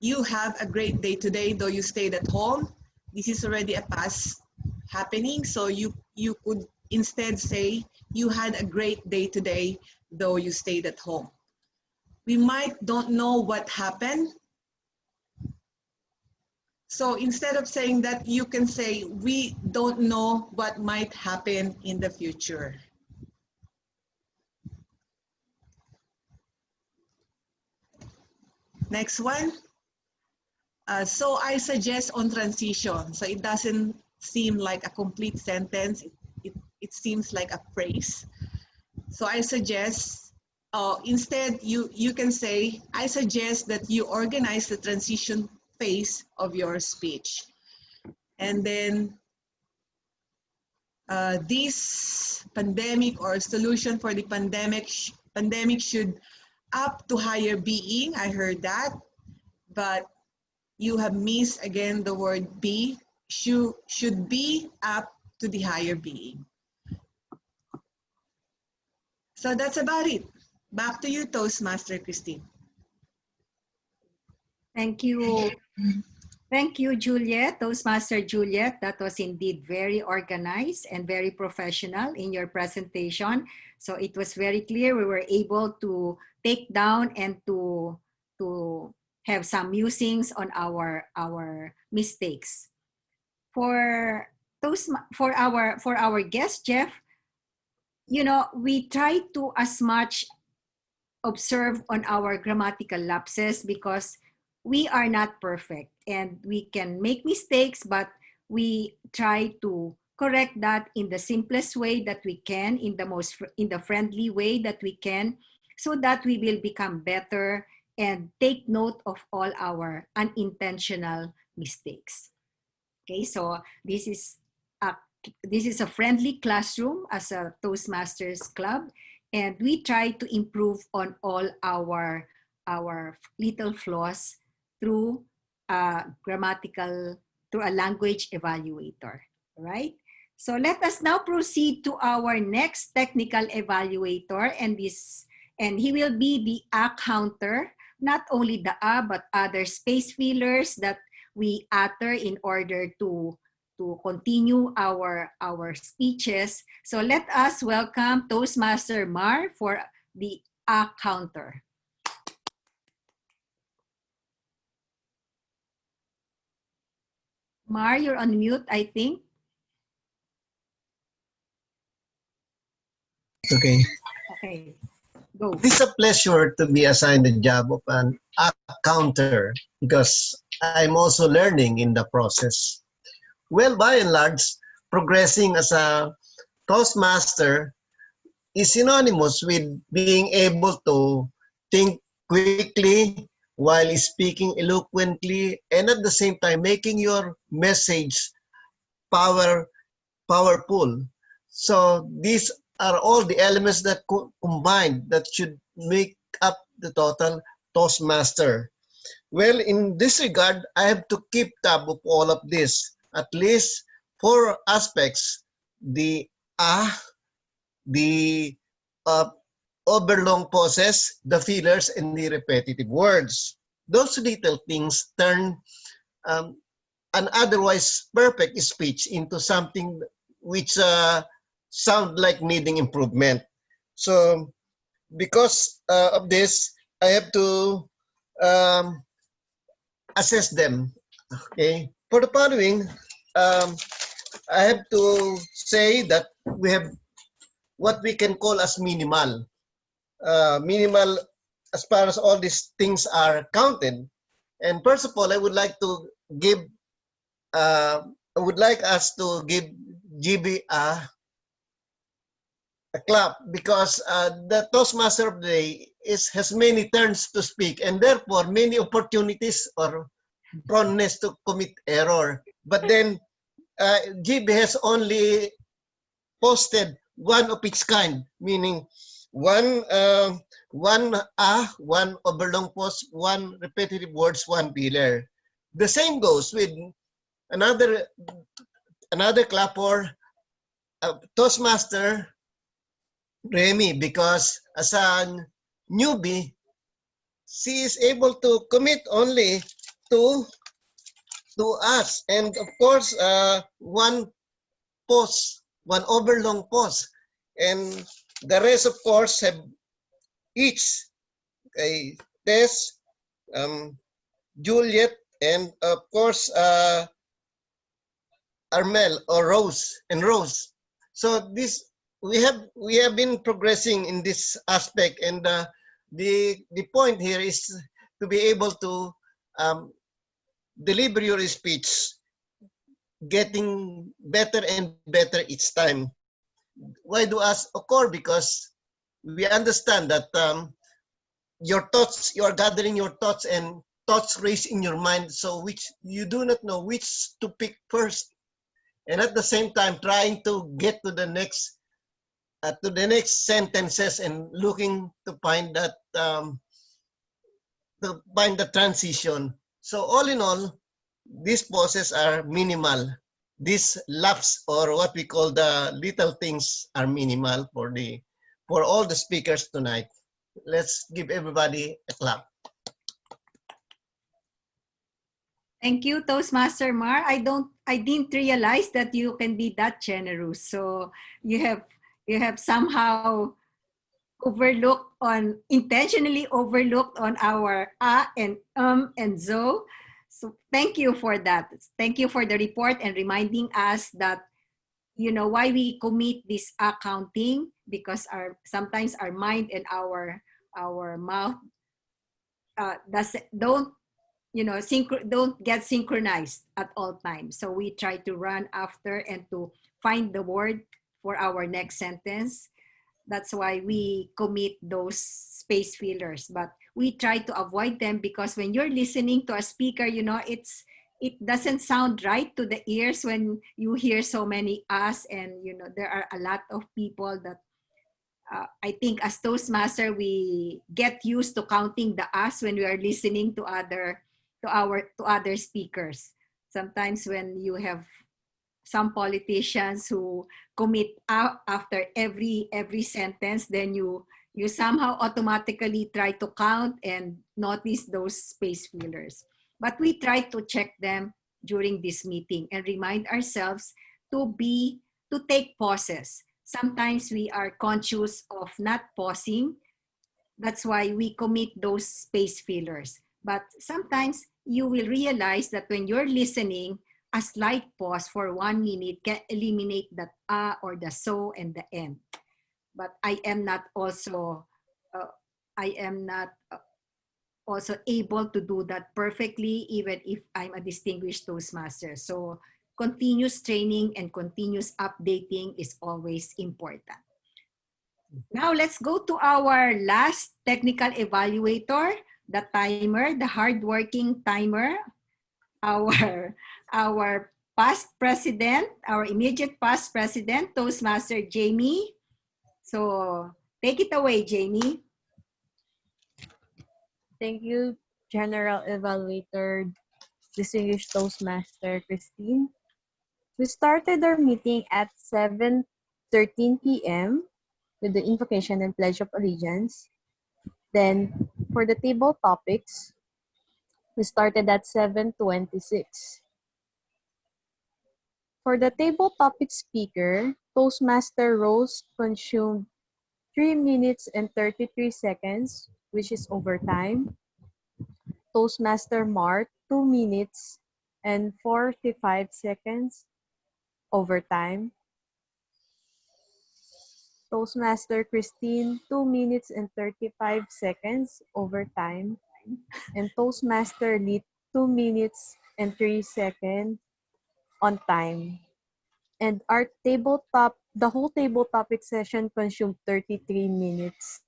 You have a great day today, though you stayed at home. This is already a past happening, so you could instead say, you had a great day today, though you stayed at home. We might don't know what happened. So instead of saying that, you can say, we don't know what might happen in the future. Next one. So I suggest on transition. So it doesn't seem like a complete sentence. It seems like a phrase. So I suggest, instead you can say, I suggest that you organize the transition phase of your speech. And then this pandemic or solution for the pandemic should up to higher being. I heard that, but you have missed again the word be. Should be up to the higher being. So that's about it. Back to you, Toastmaster Christine. Thank you. Thank you, Juliet, Toastmaster Juliet. That was indeed very organized and very professional in your presentation. So it was very clear we were able to take down and to have some musings on our mistakes. For our guest, Jeff, you know, we try to as much observe on our grammatical lapses because we are not perfect and we can make mistakes, but we try to correct that in the simplest way that we can, in the friendly way that we can, so that we will become better and take note of all our unintentional mistakes. Okay, so this is a friendly classroom as a Toastmasters club, and we try to improve on all our little flaws through a language evaluator, right? So let us now proceed to our next technical evaluator, and he will be the counter, not only the but other space fillers that we utter in order to continue our speeches. So let us welcome Toastmaster Mar for the counter. Mar, you're on mute, I think. Okay. Okay, go. It is a pleasure to be assigned the job of an counter because I'm also learning in the process. Well, by and large, progressing as a Toastmaster is synonymous with being able to think quickly while speaking eloquently and at the same time making your message powerful. So these are all the elements that combined that should make up the total Toastmaster. Well, in this regard, I have to keep tab of all of this. At least 4 aspects: the the overlong pauses, the fillers, and the repetitive words. Those little things turn an otherwise perfect speech into something which sound like needing improvement. So because of this, I have to assess them. Okay. For the following, I have to say that we have what we can call as minimal. Minimal as far as all these things are counted. And first of all, I would like to give, I would like us to give GB a clap because the Toastmaster of the Day has many turns to speak and therefore many opportunities or proneness to commit error. But then GB has only posted one of its kind, meaning one overlong pause, one repetitive words, one filler. The same goes with another clap for Toastmaster Remy, because as a newbie, she is able to commit only to us, and of course one pause, one overlong pause, and the rest of course have each a Tess, Juliet, and of course Armel or Rose. So this we have been progressing in this aspect, and the point here is to be able to deliver your speech, getting better and better each time. Why do us occur? Because we understand that your thoughts, you are gathering your thoughts and thoughts race in your mind, so which you do not know which to pick first, and at the same time trying to get to the next sentences and looking to find that the transition. So all in all, these pauses are minimal. These laps, or what we call the little things, are minimal for all the speakers tonight. Let's give everybody a clap. Thank you, Toastmaster Mar. I didn't realize that you can be that generous. So you have somehow intentionally overlooked on our and zo. So thank you for that. Thank you for the report and reminding us that why we commit this accounting, because sometimes our mind and our mouth don't get synchronized at all times. So we try to run after and to find the word for our next sentence. That's why we commit those space fillers, but we try to avoid them, because when you're listening to a speaker, it doesn't sound right to the ears when you hear so many us, and there are a lot of people that I think as Toastmaster we get used to counting the us when we are listening to other speakers. Sometimes when you have some politicians who commit after every sentence, then you somehow automatically try to count and notice those space fillers. But we try to check them during this meeting and remind ourselves to take pauses. Sometimes we are conscious of not pausing. That's why we commit those space fillers. But sometimes you will realize that when you're listening, a slight pause for 1 minute can eliminate that or the so and the end. But I am not also able to do that perfectly, even if I'm a distinguished Toastmaster. So continuous training and continuous updating is always important. Now let's go to our last technical evaluator, the timer, the hardworking timer, our past president, our immediate past president, Toastmaster Jamie. So take it away, Jamie. Thank you, General Evaluator, distinguished Toastmaster Christine. We started our meeting at 7:13 p.m. with the invocation and pledge of allegiance. Then, for the table topics, we started at 7:26. For the table topic speaker, Toastmaster Rose consumed 3 minutes and 33 seconds, which is overtime. Toastmaster Mark, 2 minutes and 45 seconds, overtime. Toastmaster Christine, 2 minutes and 35 seconds, overtime. And Toastmaster Lit, 2 minutes and 3 seconds, on time. And the whole table topic session consumed 33 minutes,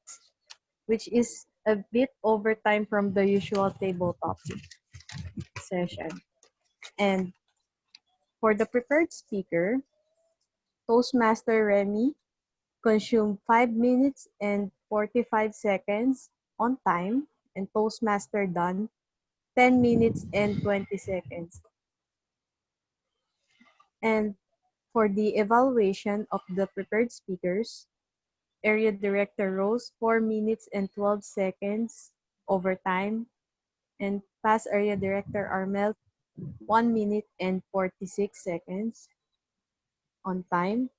which is a bit overtime from the usual table topic session. And for the prepared speaker, Toastmaster Remy consumed 5 minutes and 45 seconds on time, and Toastmaster Dunn, 10 minutes and 20 seconds. And for the evaluation of the prepared speakers, Area Director Rose, 4 minutes and 12 seconds overtime, and Past Area Director Armel, 1 minute and 46 seconds on time.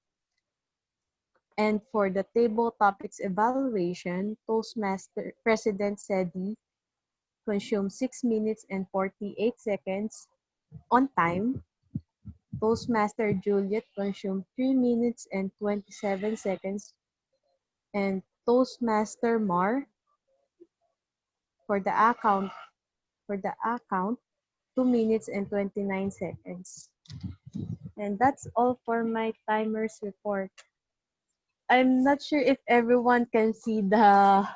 And for the table topics evaluation, Toastmaster President Sedi consumed 6 minutes and 48 seconds on time. Toastmaster Juliet consumed 3 minutes and 27 seconds. And Toastmaster Mar for the account 2 minutes and 29 seconds. And that's all for my timers report. I'm not sure if everyone can see the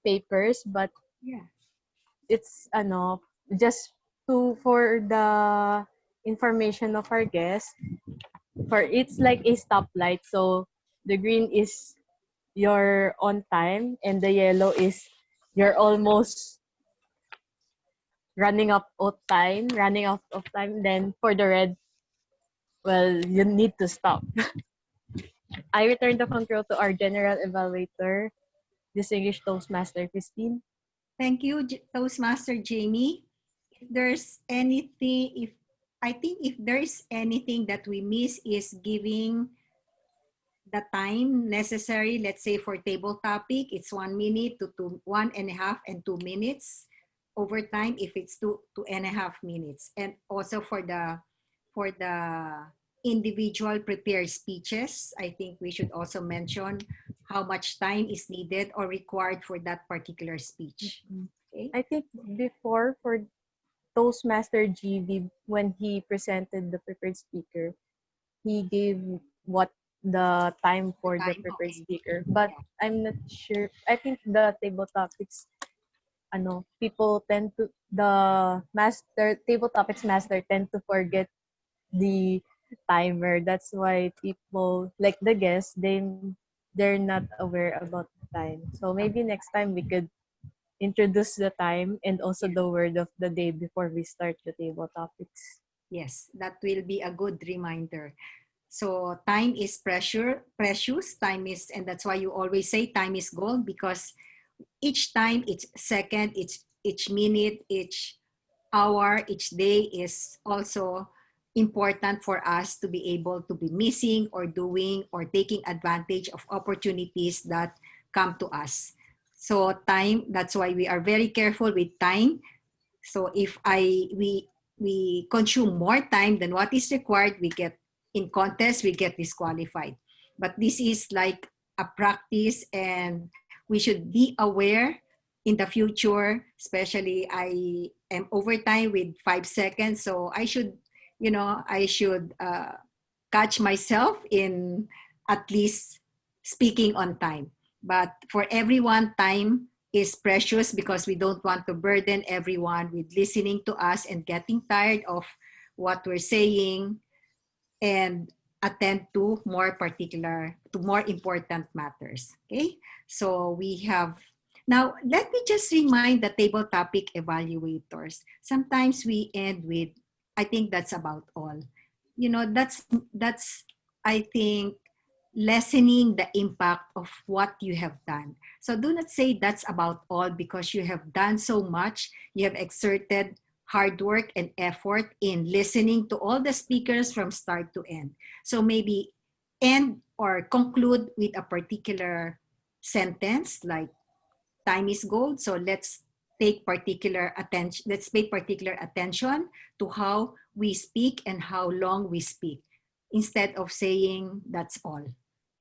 papers, but yeah, it's just for the information of our guests. For it's like a stoplight, so the green is you're on time and the yellow is you're almost running out of time. Then for the red, well, you need to stop. I return the control to our general evaluator, distinguished Toastmaster Christine. Thank you, Toastmaster Jamie. If there's anything, if there's anything that we miss is giving the time necessary. Let's say for table topic, it's 1 minute to 1.5 and 2 minutes. Over time, if it's 2.5 minutes, and also for the individual prepared speeches, I think we should also mention how much time is needed or required for that particular speech. Okay. I think before for Toastmaster GV, when he presented the prepared speaker, he gave what the time for the prepared speaker. But I'm not sure. I think the table topics, people tend to, the table topics master tend to forget the timer. That's why people, like the guests, they're not aware about the time. So maybe next time we could introduce the time and also the word of the day before we start the table topics. Yes, that will be a good reminder. So time is precious. Time is, and that's why you always say time is gold, because each time, each second, each minute, each hour, each day is also important for us to be able to be missing or doing or taking advantage of opportunities that come to us. So time, that's why we are very careful with time. So if we consume more time than what is required, we get in contest, we get disqualified. But this is like a practice, and we should be aware in the future. Especially, I am over time with 5 seconds, so I should, catch myself in at least speaking on time. But for everyone, time is precious, because we don't want to burden everyone with listening to us and getting tired of what we're saying, and attend to more important matters. Okay, so we have, now let me just remind the table topic evaluators. Sometimes we end with, I think that's about all. That's I think lessening the impact of what you have done. So do not say that's about all, because you have done so much. You have exerted hard work and effort in listening to all the speakers from start to end. So maybe end or conclude with a particular sentence like time is gold. So let's take particular attention. Let's pay particular attention to how we speak and how long we speak, instead of saying that's all.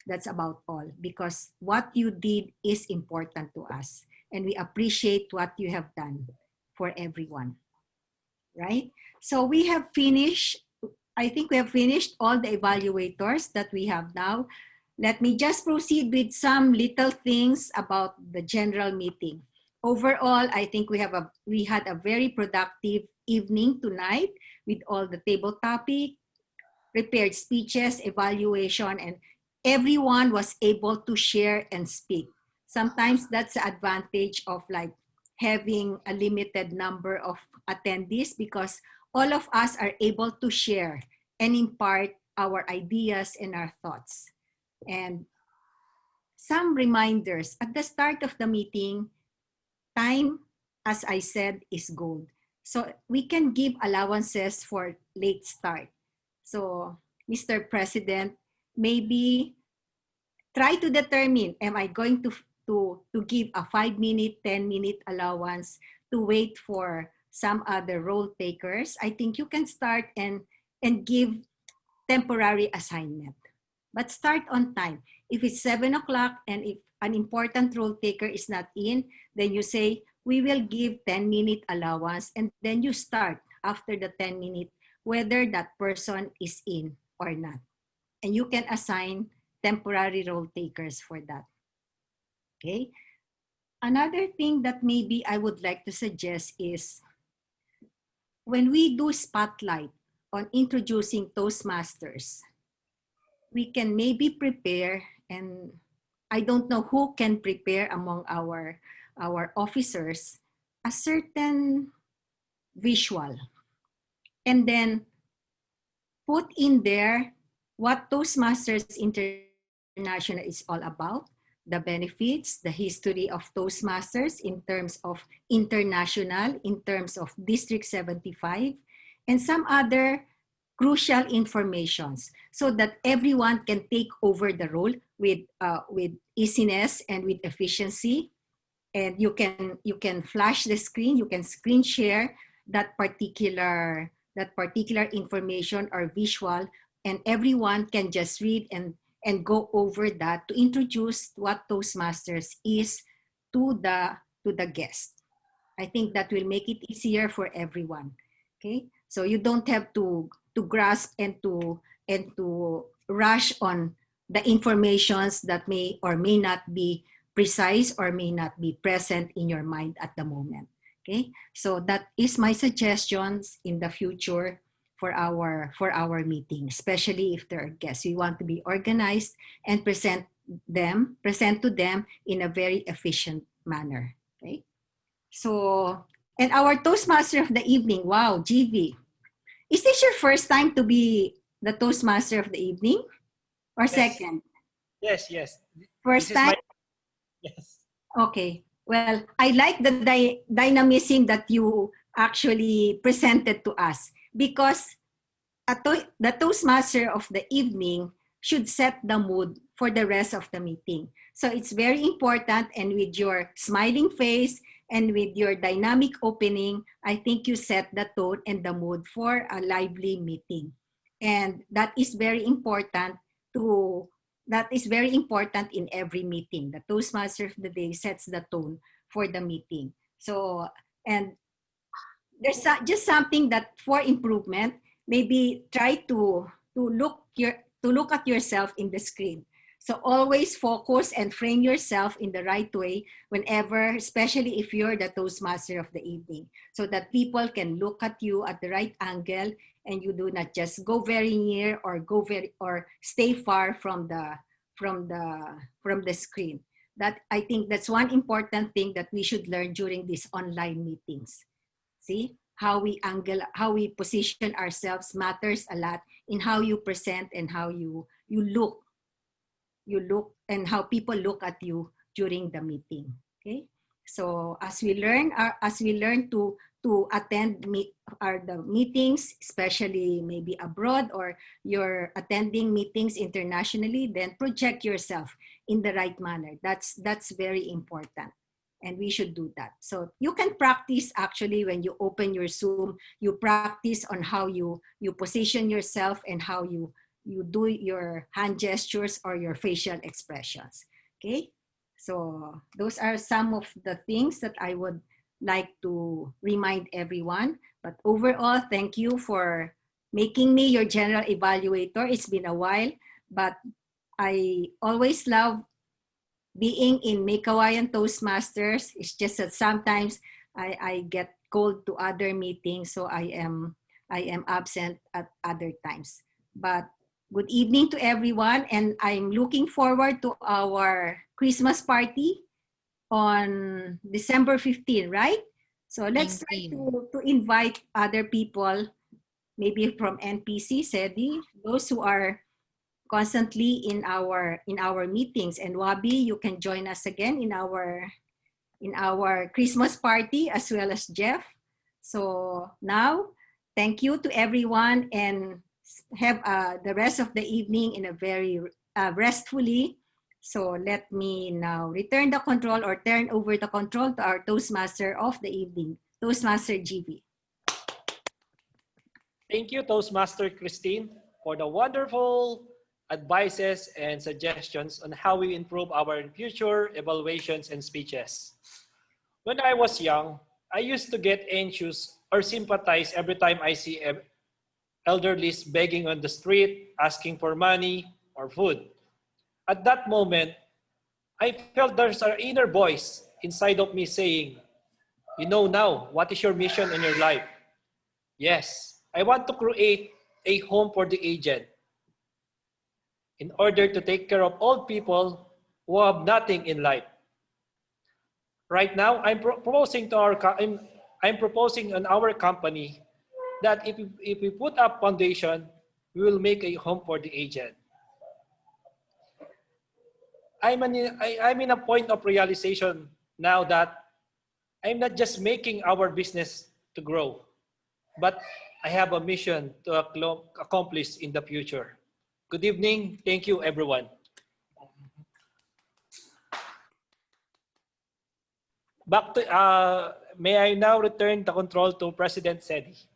That's about all, because what you did is important to us, and we appreciate what you have done for everyone. Right? So we have finished, I think we have finished all the evaluators that we have now. Let me just proceed with some little things about the general meeting. Overall, I think we had a very productive evening tonight with all the table topic, prepared speeches, evaluation, and everyone was able to share and speak. Sometimes that's the advantage of like having a limited number of attendees, because all of us are able to share and impart our ideas and our thoughts. And some reminders at the start of the meeting: time, as I said, is gold. So we can give allowances for late start. So, Mr. President, maybe try to determine, am I going to give a 5-minute, 10-minute allowance to wait for some other role takers? I think you can start and give temporary assignment. But start on time. If it's 7 o'clock and if an important role taker is not in, then you say, we will give 10-minute allowance, and then you start after the 10-minute, whether that person is in or not. And you can assign temporary role takers for that. Okay. Another thing that maybe I would like to suggest is, when we do spotlight on introducing Toastmasters, we can maybe prepare, and I don't know who can prepare among our officers, a certain visual, and then put in there what Toastmasters International is all about, the benefits, the history of Toastmasters in terms of international, in terms of District 75, and some other crucial informations so that everyone can take over the role with easiness and with efficiency. And you can flash the screen, you can screen share that particular information or visual, and everyone can just read and go over that to introduce what Toastmasters is to the guest. I think that will make it easier for everyone. Okay, so you don't have to grasp and to rush on the informations that may or may not be precise or may not be present in your mind at the moment. Okay, so that is my suggestions in the future for our meeting, especially if there are guests. We want to be organized and present to them in a very efficient manner. Okay, so and our Toastmaster of the evening, wow, GV, is this your first time to be the Toastmaster of the evening or Yes. second? Yes, yes. First This is my time? yes. Okay. Well, I like the dynamism that you actually presented to us, because the Toastmaster of the evening should set the mood for the rest of the meeting. So it's very important, and with your smiling face and with your dynamic opening, I think you set the tone and the mood for a lively meeting. And that is very important in every meeting. The Toastmaster of the day sets the tone for the meeting. So, and there's just something that for improvement, maybe try to look at yourself in the screen. So always focus and frame yourself in the right way whenever, especially if you're the Toastmaster of the evening, so that people can look at you at the right angle and you do not just go very near or stay far from the screen. That, I think, that's one important thing that we should learn during these online meetings. See, how we position ourselves matters a lot in how you present and how you look and how people look at you during the meeting. Okay, so as we learn to attend the meetings, especially maybe abroad, or you're attending meetings internationally, then project yourself in the right manner. That's very important, and we should do that. So you can practice, actually, when you open your Zoom, you practice on how you position yourself and how you do your hand gestures or your facial expressions. Okay, so those are some of the things that I would like to remind everyone. But overall, thank you for making me your general evaluator. It's been a while, but I always love being in Meycauayan Toastmasters. It's just that sometimes I get called to other meetings, so I am absent at other times. But good evening to everyone, and I'm looking forward to our Christmas party on December 15, right? So let's try to invite other people, maybe from NPC, SEDI, those who are constantly in our meetings. And Wabi, you can join us again in our Christmas party, as well as Jeff. So now, thank you to everyone, and have the rest of the evening in a very restfully. So let me now return the control, or turn over the control, to our Toastmaster of the evening, Toastmaster GB. Thank you, Toastmaster Christine, for the wonderful advices and suggestions on how we improve our future evaluations and speeches. When I was young, I used to get anxious or sympathize every time I see elderlies begging on the street, asking for money or food. At that moment, I felt there's an inner voice inside of me saying, "You know now, what is your mission in your life?" Yes, I want to create a home for the aged in order to take care of old people who have nothing in life. Right now, I'm proposing on our company that if we put up foundation, we will make a home for the aged. I'm in a point of realization now that I'm not just making our business to grow, but I have a mission to accomplish in the future. Good evening. Thank you, everyone. Back to, may I now return the control to President Sedi.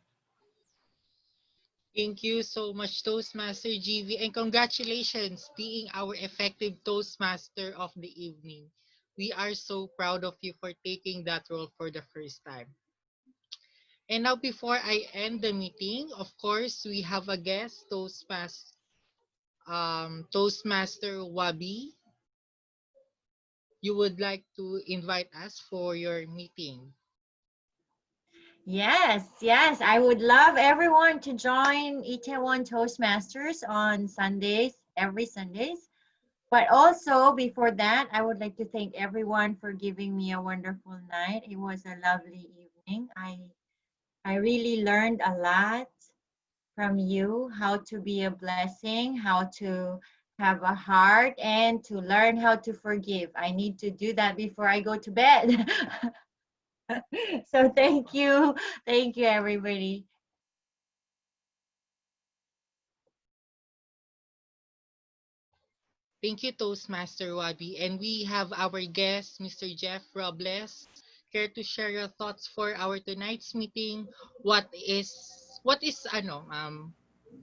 Thank you so much, Toastmaster GV, and congratulations being our effective Toastmaster of the evening. We are so proud of you for taking that role for the first time. And now, before I end the meeting, of course, we have a guest, Toastmaster Wabi. You would like to invite us for your meeting. Yes, I would love everyone to join Icebreaker Toastmasters on Sundays, every Sundays. But also, before that, I would like to thank everyone for giving me a wonderful night. It was a lovely evening. I really learned a lot from you, how to be a blessing, how to have a heart, and to learn how to forgive. I need to do that before I go to bed. So thank you. Thank you, everybody. Thank you, Toastmaster Wabi. And we have our guest, Mr. Jeff Robles. Care to share your thoughts for our tonight's meeting? What is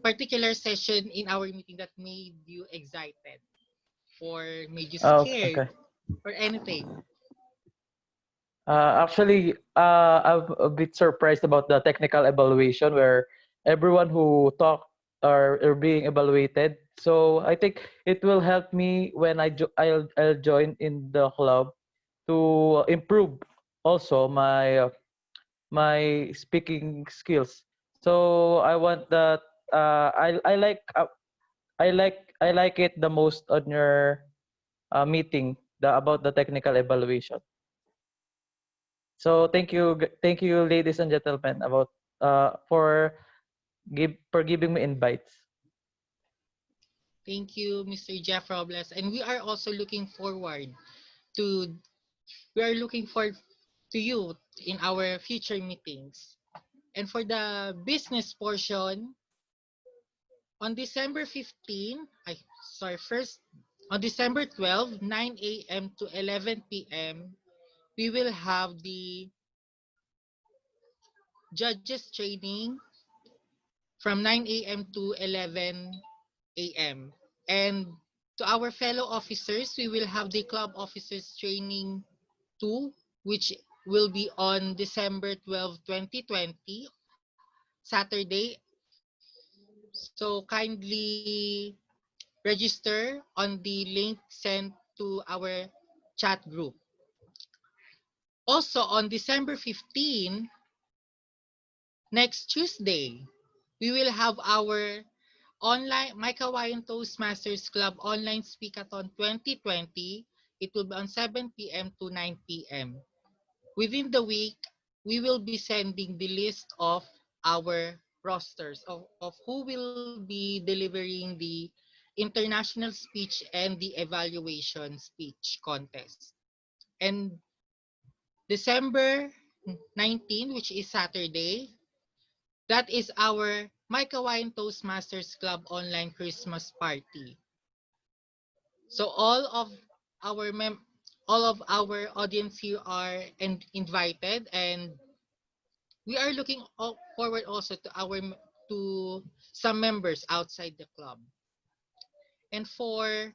particular session in our meeting that made you excited or made you Oh, scared okay. or anything? Actually, I'm a bit surprised about the technical evaluation where everyone who talked are being evaluated. So I think it will help me when I'll join in the club to improve also my speaking skills. So I want that. I like it the most on your meeting about the technical evaluation. So thank you, ladies and gentlemen, about for giving me invites. Thank you, Mr. Jeff Robles. And to we are looking forward to you in our future meetings. And for the business portion, on December 15, first, on December 12, 9 a.m. to 11 p.m., we will have the judges training from 9 a.m. to 11 a.m. And to our fellow officers, we will have the club officers training 2, which will be on December 12, 2020, Saturday. So kindly register on the link sent to our chat group. Also on December 15, next Tuesday, we will have our online Meycauayan Toastmasters Club Online Speakathon 2020. It will be on 7 p.m. to 9 p.m. Within the week, we will be sending the list of our rosters of who will be delivering the international speech and the evaluation speech contest. And December 19, which is Saturday, that is our Meycauayan Toastmasters Club online Christmas party. So our all of our audience here are invited, and we are looking forward also to some members outside the club. And for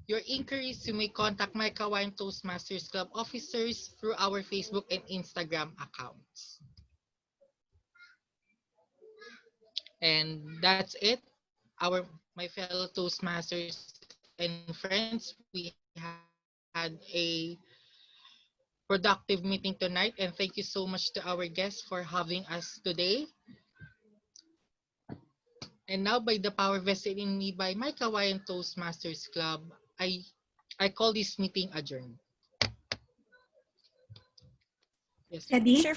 your inquiries, you may contact Meycauayan Toastmasters Club officers through our Facebook and Instagram accounts. And that's it. My fellow Toastmasters and friends, we had a productive meeting tonight, and thank you so much to our guests for having us today. And now, by the power vested in me by Meycauayan Toastmasters Club, I call this meeting adjourned. Yes. Eddie? Sure,